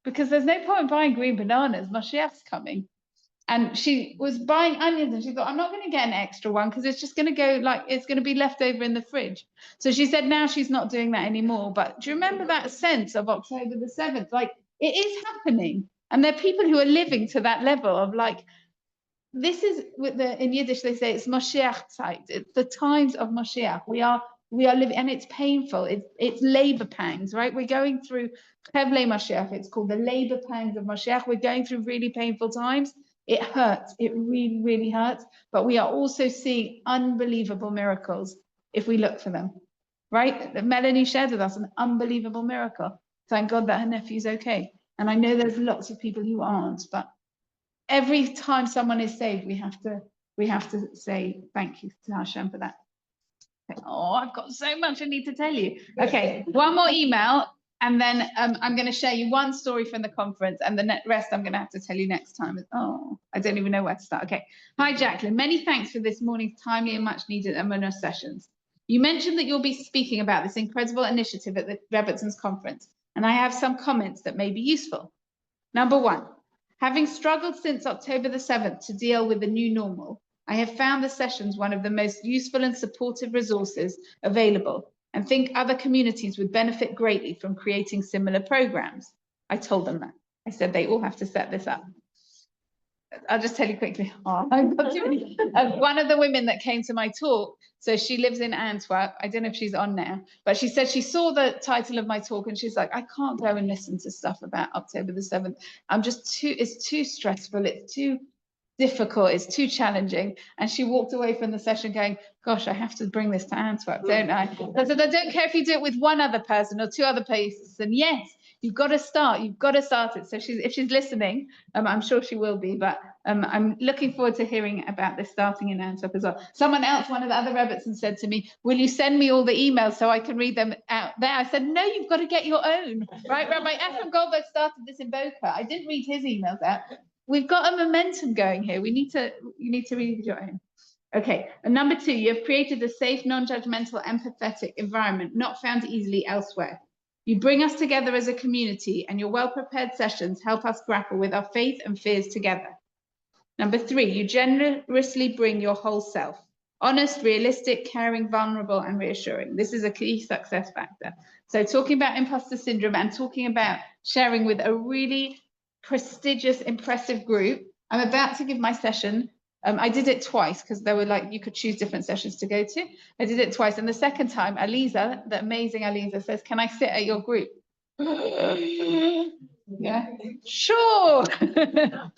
because there's no point buying green bananas. Mashiach's coming. And she was buying onions and she thought, I'm not going to get an extra one because it's just going to go it's going to be left over in the fridge. So she said now she's not doing that anymore. But do you remember that sense of October the 7th? Like, it is happening. And there are people who are living to that level of like, this is in Yiddish, they say it's Mashiach Zeit. It's the times of Mashiach. We are living, and it's painful. It's labor pangs, right? We're going through Chevle Mashiach. It's called the labor pangs of Mashiach. We're going through really painful times. It hurts. It really hurts. But we are also seeing unbelievable miracles if we look for them, right? Melanie shared with us an unbelievable miracle. Thank God that her nephew's okay. And I know there's lots of people who aren't, but every time someone is saved, we have to say thank you to Hashem for that. Okay. Oh, I've got so much I need to tell you. Okay, one more email, and then I'm going to share you one story from the conference, and the rest I'm going to have to tell you next time. Oh, I don't even know where to start. Okay. Hi, Jacqueline. Many thanks for this morning's timely and much needed Emunah sessions. You mentioned that you'll be speaking about this incredible initiative at the Rebbetzins conference, and I have some comments that may be useful. Number one, having struggled since October the 7th to deal with the new normal, I have found the sessions one of the most useful and supportive resources available, and think other communities would benefit greatly from creating similar programs. I told them that. I said they all have to set this up. I'll just tell you quickly. Oh, I've got too many. One of the women that came to my talk, so she lives in Antwerp. I don't know if she's on now, but she said she saw the title of my talk and she's like, I can't go and listen to stuff about October the 7th. It's too stressful. It's too difficult. It's too challenging. And she walked away from the session going, gosh, I have to bring this to Antwerp, don't I? I said, I don't care if you do it with one other person or two other places. And yes, you've got to start it. So if she's listening, I'm sure she will be, but I'm looking forward to hearing about this starting in Antwerp as well. Someone else, one of the other Rebbetzins said to me, will you send me all the emails so I can read them out there? I said, no, you've got to get your own, right? Rabbi Ephraim Goldberg started this in Boca. I didn't read his emails out. We've got a momentum going here. You need to read your own. Okay, and number 2, you have created a safe, non-judgmental, empathetic environment not found easily elsewhere. You bring us together as a community, and your well-prepared sessions help us grapple with our faith and fears together. Number 3, you generously bring your whole self. Honest, realistic, caring, vulnerable, and reassuring. This is a key success factor. So talking about imposter syndrome and talking about sharing with a really prestigious, impressive group. I'm about to give my session. I did it twice because there were you could choose different sessions to go to. I did it twice. And the second time, Aliza, the amazing Aliza says, can I sit at your group? Yeah, sure.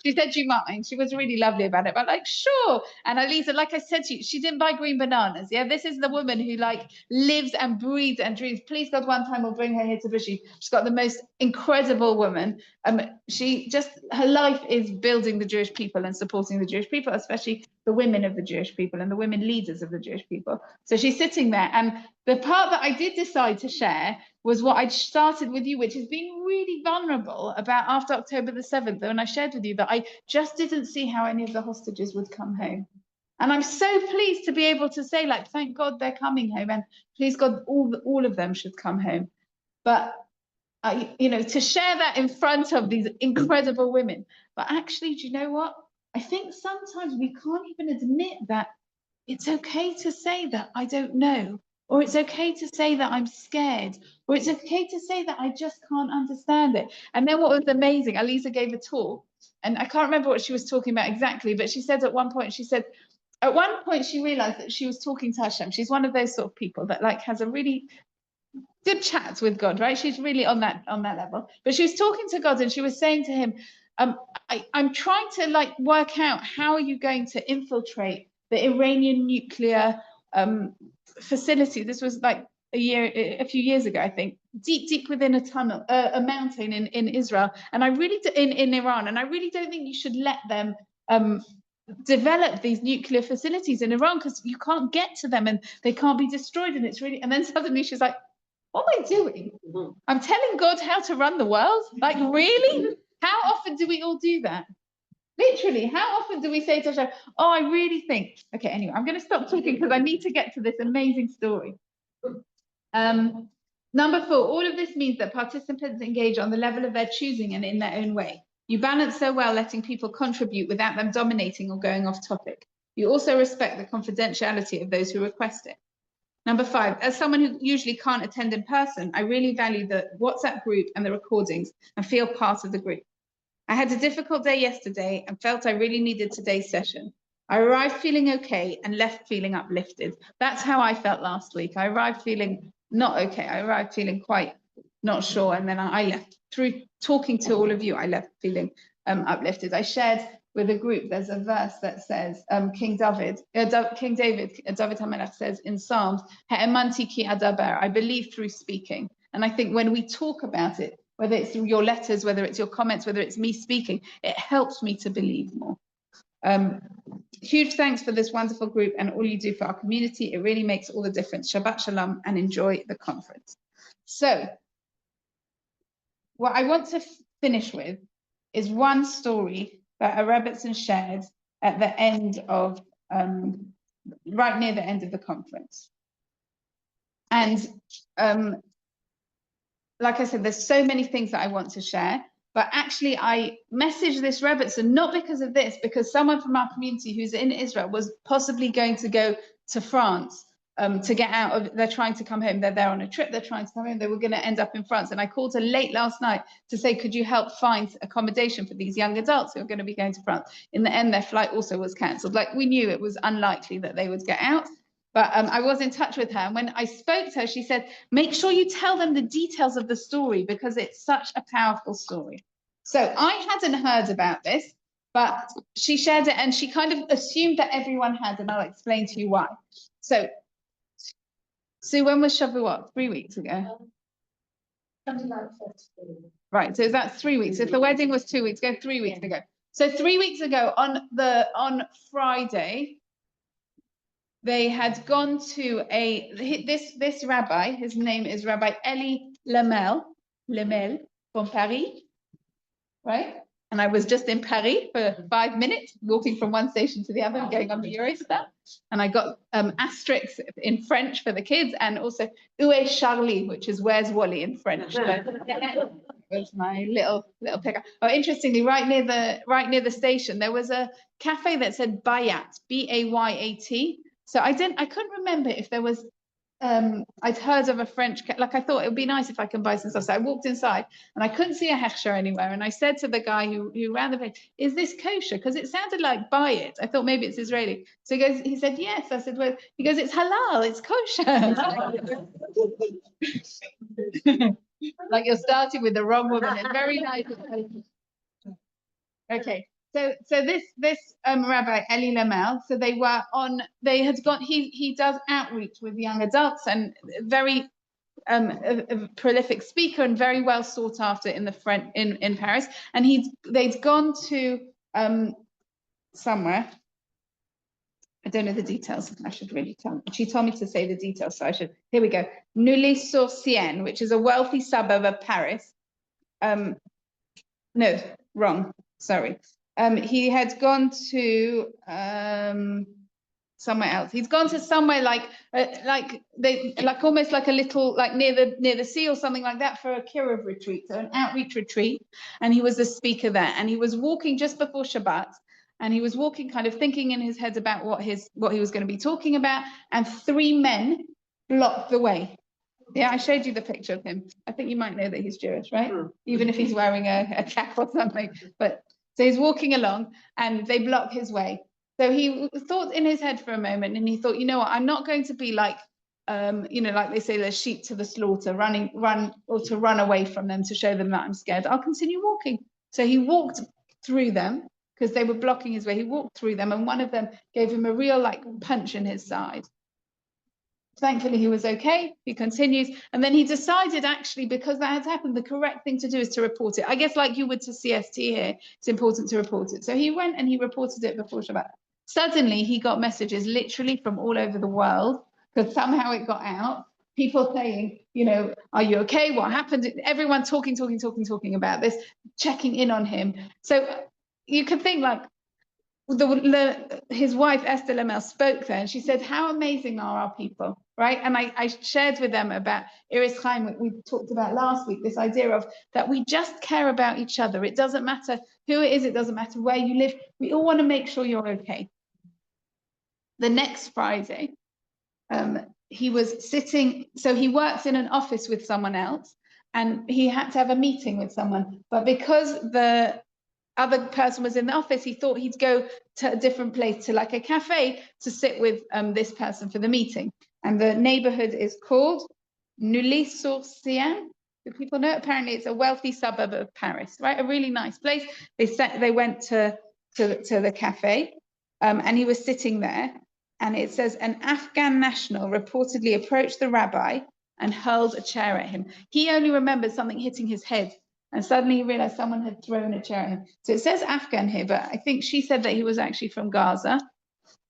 She said, do you mind? She was really lovely about it, but sure. And Aliza, like I said to you, she didn't buy green bananas. Yeah, this is the woman who lives and breathes and dreams. Please God, one time we'll bring her here to Bushi. She's got the most incredible woman. Her life is building the Jewish people and supporting the Jewish people, especially the women of the Jewish people and the women leaders of the Jewish people. So she's sitting there, and the part that I did decide to share was what I started with you, which has been really vulnerable about after October the 7th, when I shared with you that I just didn't see how any of the hostages would come home. And I'm so pleased to be able to say, thank God they're coming home, and please God, all of them should come home. But to share that in front of these incredible women. But actually, do you know what? I think sometimes we can't even admit that it's okay to say that I don't know, or it's okay to say that I'm scared, or it's okay to say that I just can't understand it. And then what was amazing, Aliza gave a talk, and I can't remember what she was talking about exactly, but she said at one point she realized that she was talking to Hashem. She's one of those sort of people that has a really good chats with God, right? She's really on that level. But she was talking to God and she was saying to him, I'm trying to work out how are you going to infiltrate the Iranian nuclear facility. This was a few years ago, I think, deep within a tunnel, a mountain in Israel, and I really in Iran, and I really don't think you should let them develop these nuclear facilities in Iran, because you can't get to them and they can't be destroyed. And then suddenly she's like, what am I doing? I'm telling God how to run the world? Really? How often do we all do that? Literally, how often do we say to Hashem, oh, I really think, okay, anyway, I'm going to stop talking because I need to get to this amazing story. Number 4, all of this means that participants engage on the level of their choosing and in their own way. You balance so well letting people contribute without them dominating or going off topic. You also respect the confidentiality of those who request it. Number 5, as someone who usually can't attend in person, I really value the WhatsApp group and the recordings and feel part of the group. I had a difficult day yesterday and felt I really needed today's session. I arrived feeling okay and left feeling uplifted. That's how I felt last week. I arrived feeling not okay. I arrived feeling quite not sure. And then I left. Through talking to all of you, I left feeling uplifted. I shared with a group, there's a verse that says, King David HaMelech says in Psalms, Ha'emanti ki adaber, I believe through speaking. And I think when we talk about it, whether it's your letters, whether it's your comments, whether it's me speaking, it helps me to believe more. Huge thanks for this wonderful group and all you do for our community. It really makes all the difference. Shabbat Shalom and enjoy the conference. So what I want to finish with is one story that a Rebbetzin shared at the end of, right near the end of the conference. And like I said, there's so many things that I want to share, but actually I messaged this Rebbetzin not because of this, because someone from our community who's in Israel was possibly going to go to France to get out of, they're trying to come home. They're there on a trip. They're trying to come home. They were going to end up in France. And I called her late last night to say, could you help find accommodation for these young adults who are going to be going to France? In the end, their flight also was cancelled. Like, we knew it was unlikely that they would get out. But I was in touch with her. And when I spoke to her, she said, make sure you tell them the details of the story because it's such a powerful story. So I hadn't heard about this, but she shared it and she kind of assumed that everyone had, and I'll explain to you why. So when was Shavuot? 3 weeks ago. Right, so that's 3 weeks. If the wedding was 2 weeks ago, 3 weeks ago. So 3 weeks ago on Friday, they had gone to this rabbi. His name is Rabbi Eli Lemel from Paris, right? And I was just in Paris for 5 minutes, walking from one station to the other and going on the Eurostar. And I got asterisks in French for the kids, and also Où est Charlie, which is where's Wally in French. It was my little pickup. Oh, interestingly, right near the station, there was a cafe that said Bayat, B-A-Y-A-T. So I couldn't remember if there was. I'd heard of a French, like I thought it would be nice if I can buy some stuff. So I walked inside and I couldn't see a hechsher anywhere. And I said to the guy who ran the place, is this kosher? Because it sounded like buy it. I thought maybe it's Israeli. So he said, yes. I said, well, he goes, it's halal, it's kosher. Like you're starting with the wrong woman. It's very nice. Okay. So this Rabbi Eli Lemel, so they had gone, he does outreach with young adults and very a prolific speaker and very well sought after in Paris. And they'd gone to somewhere. I don't know the details. I should really tell. She told me to say the details, so I should. Here we go. Neuilly-sur-Seine, which is a wealthy suburb of Paris. No, wrong. Sorry. He had gone to somewhere else. He's gone to somewhere almost like a little, like near the sea or something like that, for a kiruv retreat, so an outreach retreat. And he was the speaker there. And he was walking just before Shabbat, and he was walking, kind of thinking in his head about what he was going to be talking about. And 3 men blocked the way. Yeah, I showed you the picture of him. I think you might know that he's Jewish, right? Even if he's wearing a cap or something. But so he's walking along and they block his way. So he thought in his head for a moment, and he thought, you know what, I'm not going to be like, like they say, the sheep to the slaughter, run away from them to show them that I'm scared. I'll continue walking. So he walked through them because they were blocking his way. He walked through them, and one of them gave him a real punch in his side. Thankfully, he was okay. He continues. And then he decided, actually, because that had happened, the correct thing to do is to report it. I guess like you would to CST here, it's important to report it. So he went and he reported it before Shabbat. Suddenly, he got messages literally from all over the world, because somehow it got out. People saying, are you okay? What happened? Everyone talking about this, checking in on him. So you could think his wife Esther Lemel spoke there, and she said, how amazing are our people, right? And I shared with them about Iris Chaim, we talked about last week, this idea of that we just care about each other. It doesn't matter who it is, it doesn't matter where you live, we all want to make sure you're okay. The next Friday, he was sitting, so he works in an office with someone else, and he had to have a meeting with someone, but because the other person was in the office, he thought he'd go to a different place, to like a cafe, to sit with this person for the meeting. And the neighborhood is called Neuilly-sur-Seine. Do people know? Apparently it's a wealthy suburb of Paris, right? A really nice place. They went to the cafe, and he was sitting there, and it says an Afghan national reportedly approached the rabbi and hurled a chair at him. He only remembered something hitting his head, and suddenly he realized someone had thrown a chair at him. So it says Afghan here, but I think she said that he was actually from Gaza.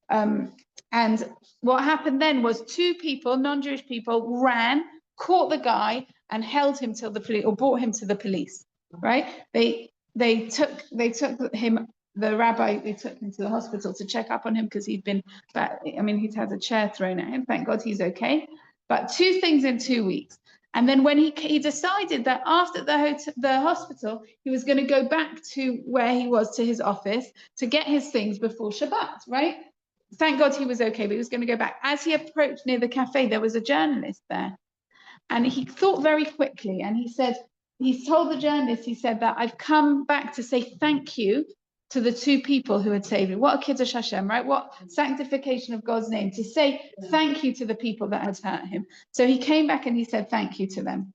And what happened then was 2 people, non-Jewish people, ran, caught the guy, and held him till the police, or brought him to the police, right? They took him, the rabbi, they took him to the hospital to check up on him because he'd had a chair thrown at him. Thank God he's okay. But 2 things in 2 weeks. And then when he decided that after the hospital, he was going to go back to where he was, to his office, to get his things before Shabbat, right? thank God he was okay, but he was going to go back. As he approached near the cafe, there was a journalist there. And he thought very quickly, and he said, he told the journalist, he said that I've come back to say thank you to the two people who had saved me. What a Kiddush Hashem, right? What sanctification of God's name, to say thank you to the people that had hurt him. So he came back and he said thank you to them.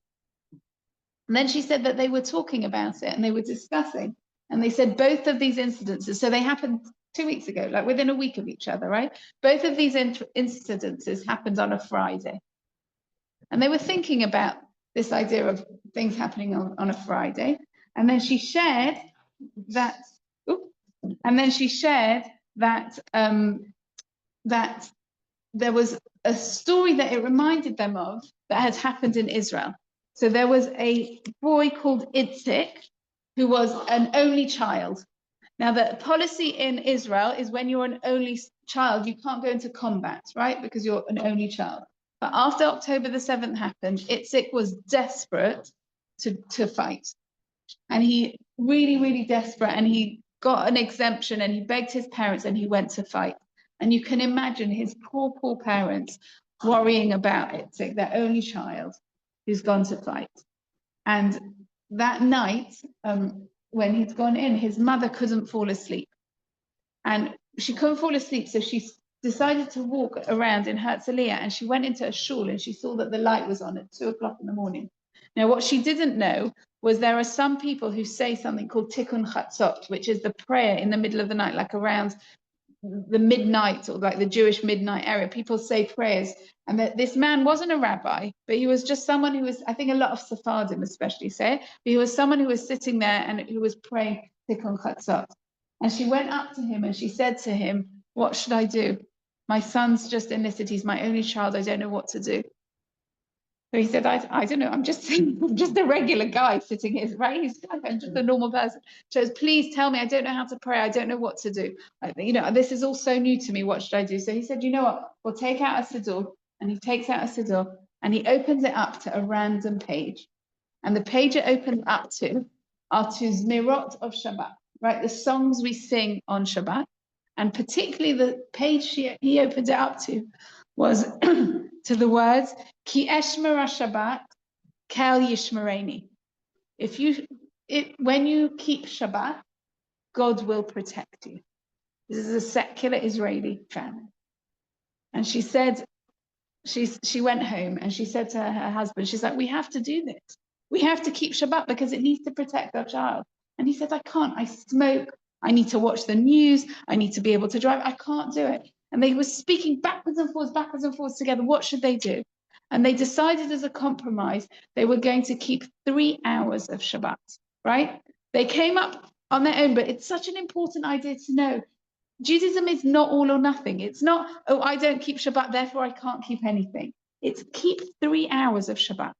And then she said that they were talking about it and they were discussing. And they said both of these incidences, so they happened 2 weeks ago, like within a week of each other, right? Both of these incidences happened on a Friday. And they were thinking about this idea of things happening on a Friday. And then she shared that, that there was a story that it reminded them of that had happened in Israel. So there was a boy called Itzik, who was an only child. Now, the policy in Israel is when you're an only child, you can't go into combat, right? Because you're an only child. But after October the 7th happened, Itzik was desperate to fight. And he really desperate, and he got an exemption and he begged his parents and he went to fight. And you can imagine his poor parents worrying about Itzik, their only child, who's gone to fight. And that night, when he'd gone in, his mother couldn't fall asleep. And she couldn't fall asleep, so she decided to walk around in Herzliya, and she went into a shul and she saw that the light was on at 2 o'clock in the morning. Now, what she didn't know was there are some people who say something called Tikkun Chatzot, which is the prayer in the middle of the night, like around the midnight, or like the Jewish midnight area. People say prayers, and that this man wasn't a rabbi, but he was just someone who was, I think a lot of Sephardim especially say it, but he was someone who was sitting there and who was praying Tikkun Chatzot. And she went up to him and she said to him, "What should I do? My son's just enlisted. He's my only child. I don't know what to do." So he said, I don't know. I'm just a regular guy sitting here, right? I'm just a normal person. She goes, "Please tell me. I don't know how to pray. I don't know what to do. This is all so new to me. What should I do?" So he said, "You know what? We'll take out a siddur." And he takes out a siddur and he opens it up to a random page. And the page it opens up to are to Zmirot of Shabbat, right? The songs we sing on Shabbat. And particularly the page he opened it up to was to the words, Ki eshmera Shabbat, kel yishmereni. When you keep Shabbat, God will protect you. This is a secular Israeli family. And she said, she went home and she said to her husband, she's like, "We have to do this. We have to keep Shabbat because it needs to protect our child." And he said, "I can't. I smoke. I need to watch the news. I need to be able to drive. I can't do it." And they were speaking backwards and forwards together. What should they do? And they decided as a compromise, they were going to keep 3 hours of Shabbat, right? They came up on their own, but it's such an important idea to know. Judaism is not all or nothing. It's not, "Oh, I don't keep Shabbat, therefore I can't keep anything." It's keep 3 hours of Shabbat.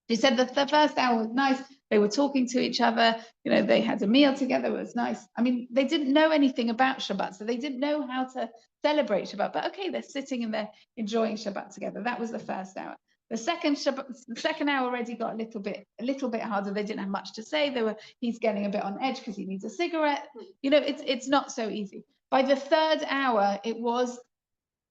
She said that the first hour was nice. They were talking to each other. They had a meal together. It was nice. I mean, they didn't know anything about Shabbat, so they didn't know how to celebrate Shabbat. But okay, they're sitting and they're enjoying Shabbat together. That was the first hour. The second hour already got a little bit harder. They didn't have much to say. He's getting a bit on edge because he needs a cigarette. It's not so easy. By the third hour, it was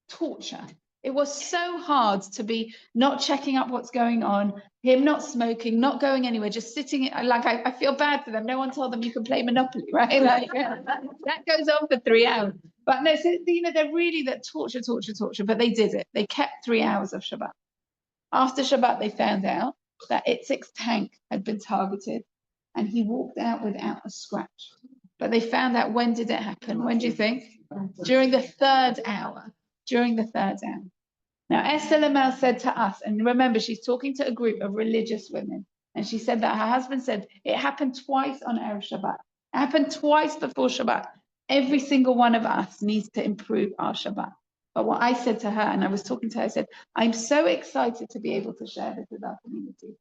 torture. It was so hard to be not checking up what's going on, him not smoking, not going anywhere, just sitting. Like I feel bad for them. No one told them you can play Monopoly, right? Like that goes on for 3 hours. But no, so they're really that torture. But they did it. They kept 3 hours of Shabbat. After Shabbat, they found out that Itzik's tank had been targeted, and he walked out without a scratch. But they found out, when did it happen? When do you think? During the third hour. Now, Esther Lamel said to us, and remember, she's talking to a group of religious women, and she said that her husband said it happened twice on Erev Shabbat. It happened twice before Shabbat. Every single one of us needs to improve our Shabbat. But what I said to her, and I was talking to her, I said, "I'm so excited to be able to share this with our community."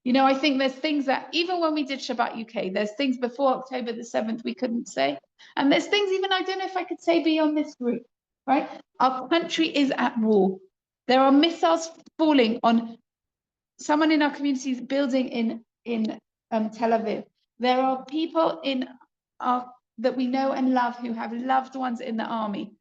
I think there's things that, even when we did Shabbat UK, there's things before October the 7th we couldn't say. And there's things even I don't know if I could say beyond this group, right? Our country is at war. There are missiles falling on someone in our community's building in Tel Aviv. There are people that we know and love who have loved ones in the army.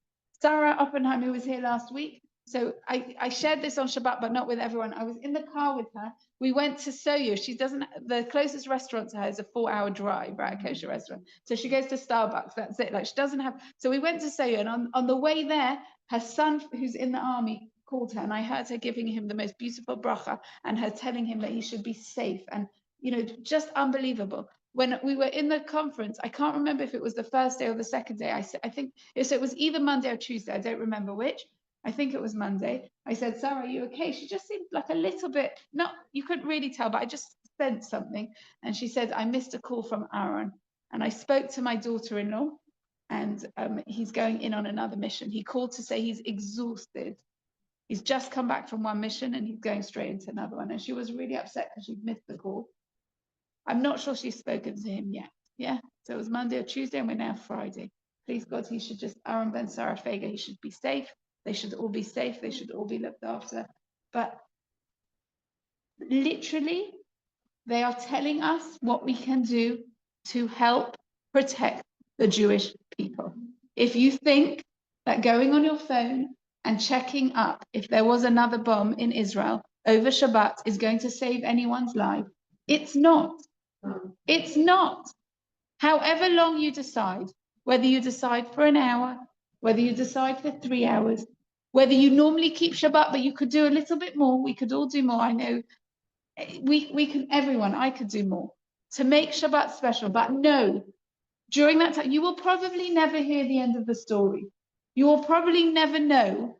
Sarah Oppenheimer was here last week. So I shared this on Shabbat, but not with everyone. I was in the car with her. We went to Soyo. She doesn't, the closest restaurant to her is a 4-hour drive, right? A kosher restaurant. So she goes to Starbucks. That's it. Like she doesn't have, so we went to Soyo, and on the way there, her son, who's in the army, called her, and I heard her giving him the most beautiful bracha and her telling him that he should be safe, and just unbelievable. When we were in the conference, I can't remember if it was the first day or the second day. I think it was either Monday or Tuesday. I don't remember which. I think it was Monday. I said, Sarah, are you okay? She just seemed like a little bit, you couldn't really tell, but I just sensed something. And she said, I missed a call from Aaron. And I spoke to my daughter-in-law, and he's going in on another mission. He called to say he's exhausted. He's just come back from one mission and he's going straight into another one. And she was really upset because she'd missed the call. I'm not sure she's spoken to him yet. Yeah. So it was Monday or Tuesday, and we're now Friday. Please God, he should just, Aaron Ben Sarah Fager, he should be safe. They should all be safe. They should all be looked after. But literally, they are telling us what we can do to help protect the Jewish people. If you think that going on your phone and checking up if there was another bomb in Israel over Shabbat is going to save anyone's life, it's not. It's not. However long you decide, whether you decide for an hour, whether you decide for 3 hours, whether you normally keep Shabbat, but you could do a little bit more, we could all do more. I know we can, everyone, I could do more to make Shabbat special. But no, during that time, you will probably never hear the end of the story. You will probably never know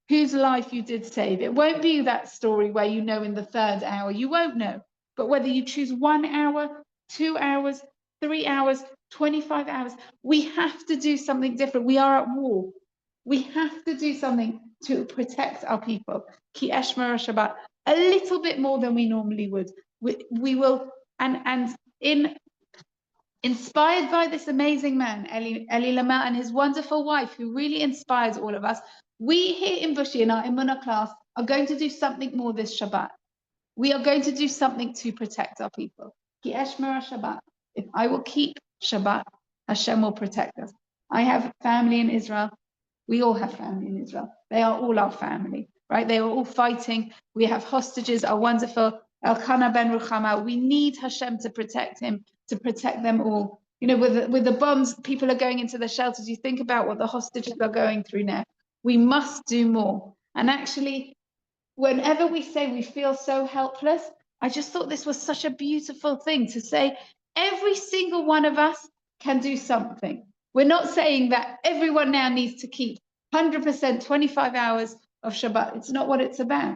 whose life you did save. It won't be that story where you know in the 3rd hour, you won't know. But whether you choose 1 hour, 2 hours, 3 hours, 25 hours, we have to do something different. We are at war. We have to do something to protect our people. Ki Eshmer Shabbat, a little bit more than we normally would. We will, and inspired by this amazing man, Eli Lamel, and his wonderful wife, who really inspires all of us, we here in Bushi, in our Emunah class, are going to do something more this Shabbat. We are going to do something to protect our people. Ki Eshmer Shabbat. If I will keep Shabbat, Hashem will protect us. I have family in Israel. We all have family in Israel. They are all our family, right? They are all fighting. We have hostages, our wonderful Elkanah ben Ruchama. We need Hashem to protect him, to protect them all. With the bombs, people are going into the shelters. You think about what the hostages are going through now. We must do more. And actually, whenever we say we feel so helpless, I just thought this was such a beautiful thing to say. Every single one of us can do something. We're not saying that everyone now needs to keep 100%, 25 hours of Shabbat. It's not what it's about.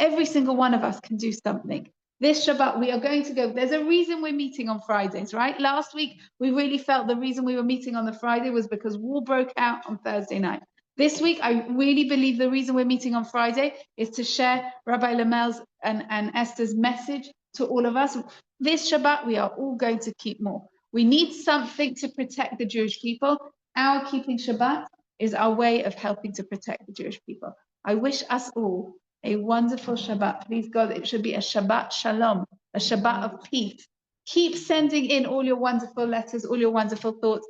Every single one of us can do something. This Shabbat, we are going to go. There's a reason we're meeting on Fridays, right? Last week, we really felt the reason we were meeting on the Friday was because war broke out on Thursday night. This week, I really believe the reason we're meeting on Friday is to share Rabbi Lamel's and Esther's message to all of us. This Shabbat, we are all going to keep more. We need something to protect the Jewish people. Our keeping Shabbat is our way of helping to protect the Jewish people. I wish us all a wonderful Shabbat. Please God, it should be a Shabbat Shalom, a Shabbat of peace. Keep sending in all your wonderful letters, all your wonderful thoughts.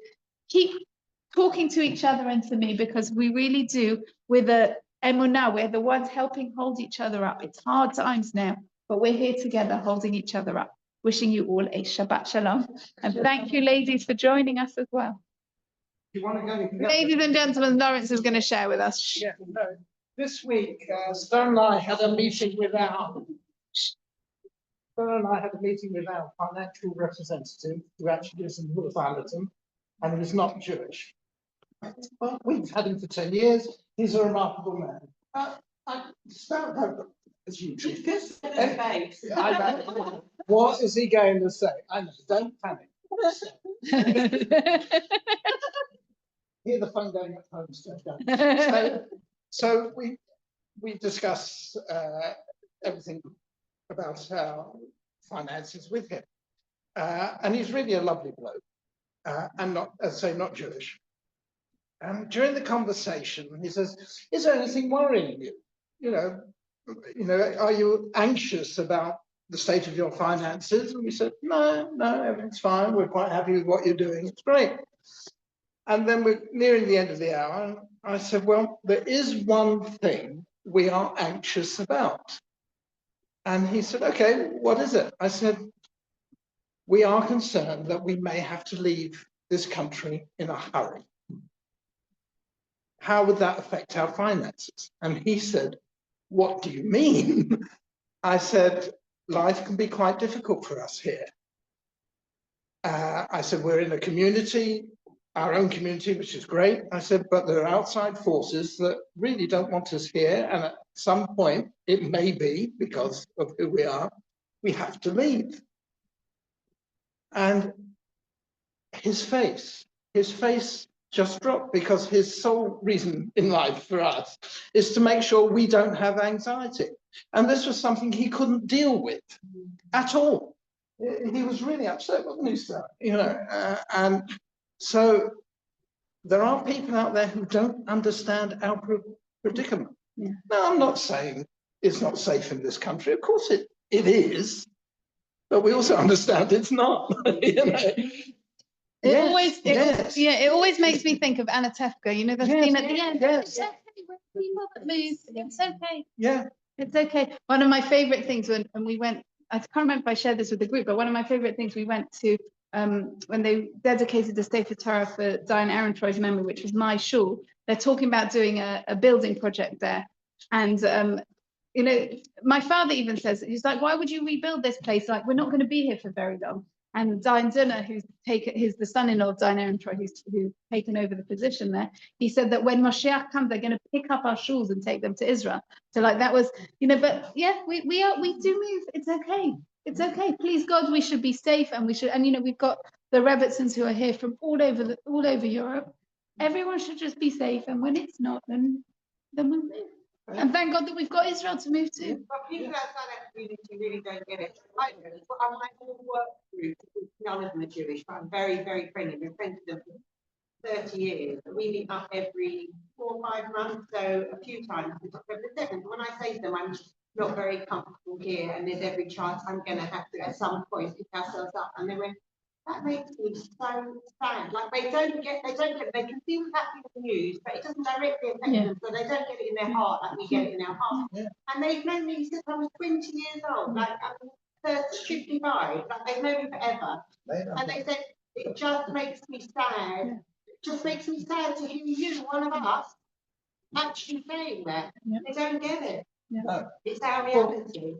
Keep talking to each other and to me, because we really do, with the Emunah, we're the ones helping hold each other up. It's hard times now, but we're here together holding each other up. Wishing you all a Shabbat Shalom. And thank you, ladies, for joining us as well. You want to go? Ladies and gentlemen, Lawrence is going to share with us. Yeah, no. This week, Stone and I had a meeting with our financial representative, who actually lives in Wolverhampton, and he's not Jewish. Well, we've had him for 10 years. He's a remarkable man. As usual. I know. What is he going to say? I know, don't panic. Hear the phone going at home, so we discuss everything about our finances with him. And he's really a lovely bloke, and not, as I say, not Jewish. And during the conversation, he says, is there anything worrying you? Are you anxious about the state of your finances? And we said, no, everything's fine. We're quite happy with what you're doing. It's great. And then we're nearing the end of the hour, and I said, well, there is one thing we are anxious about. And he said, okay, what is it? I said, we are concerned that we may have to leave this country in a hurry. How would that affect our finances? And he said, what do you mean? I said, life can be quite difficult for us here. I said, we're in a community, our own community, which is great. I said, but there are outside forces that really don't want us here. And at some point, it may be because of who we have to leave. And his face just dropped, because his sole reason in life for us is to make sure we don't have anxiety. And this was something he couldn't deal with at all. He was really upset, wasn't he, sir? You know, and so there are people out there who don't understand our predicament. Yeah. Now, I'm not saying it's not safe in this country. Of course it is, but we also understand it's not. You know? It always makes me think of Anna Tefka, you know, the scene at the end. Yes. It's okay, we're people that move, it's okay. Yeah. It's okay. One of my favorite things when we went, I can't remember if I shared this with the group, but one of my favorite things, we went to when they dedicated the Sefer Torah for Diane Ehrentreu's memory, which was my Shul. They're talking about doing a building project there. And you know, my father even says, he's like, why would you rebuild this place? Like, we're not going to be here for very long. And Diane Dunner, he's the son-in-law of Diane Ehrentreu, who's taken over the position there. He said that when Moshiach comes, they're going to pick up our shuls and take them to Israel. So like that was, you know, but yeah, we do move. It's okay. It's okay. Please God, we should be safe, and we should, and you know, we've got the Rebbetzins who are here from all over Europe. Everyone should just be safe, and when it's not, then we move. And thank God that we've got Israel to move to. But people outside that community really don't get it. I don't. But I'm like all work group, none of them are Jewish, but I'm very, very friendly. We've been friends with them for 30 years. We meet up every 4 or 5 months, so a few times. When I say to them, I'm not very comfortable here, and there's every chance I'm going to have to at some point pick ourselves up. And they went, that makes me so sad. Like they can see what's happening in the news, but it doesn't directly affect them, so they don't get it in their heart like we get it in our heart. Yeah. And they've known me since I was 20 years old, like I'm 55, like they've known me forever. And they said, it just makes me sad. Yeah. It just makes me sad to hear you, one of us, actually saying that. Yeah. They don't get it. Yeah. It's our reality.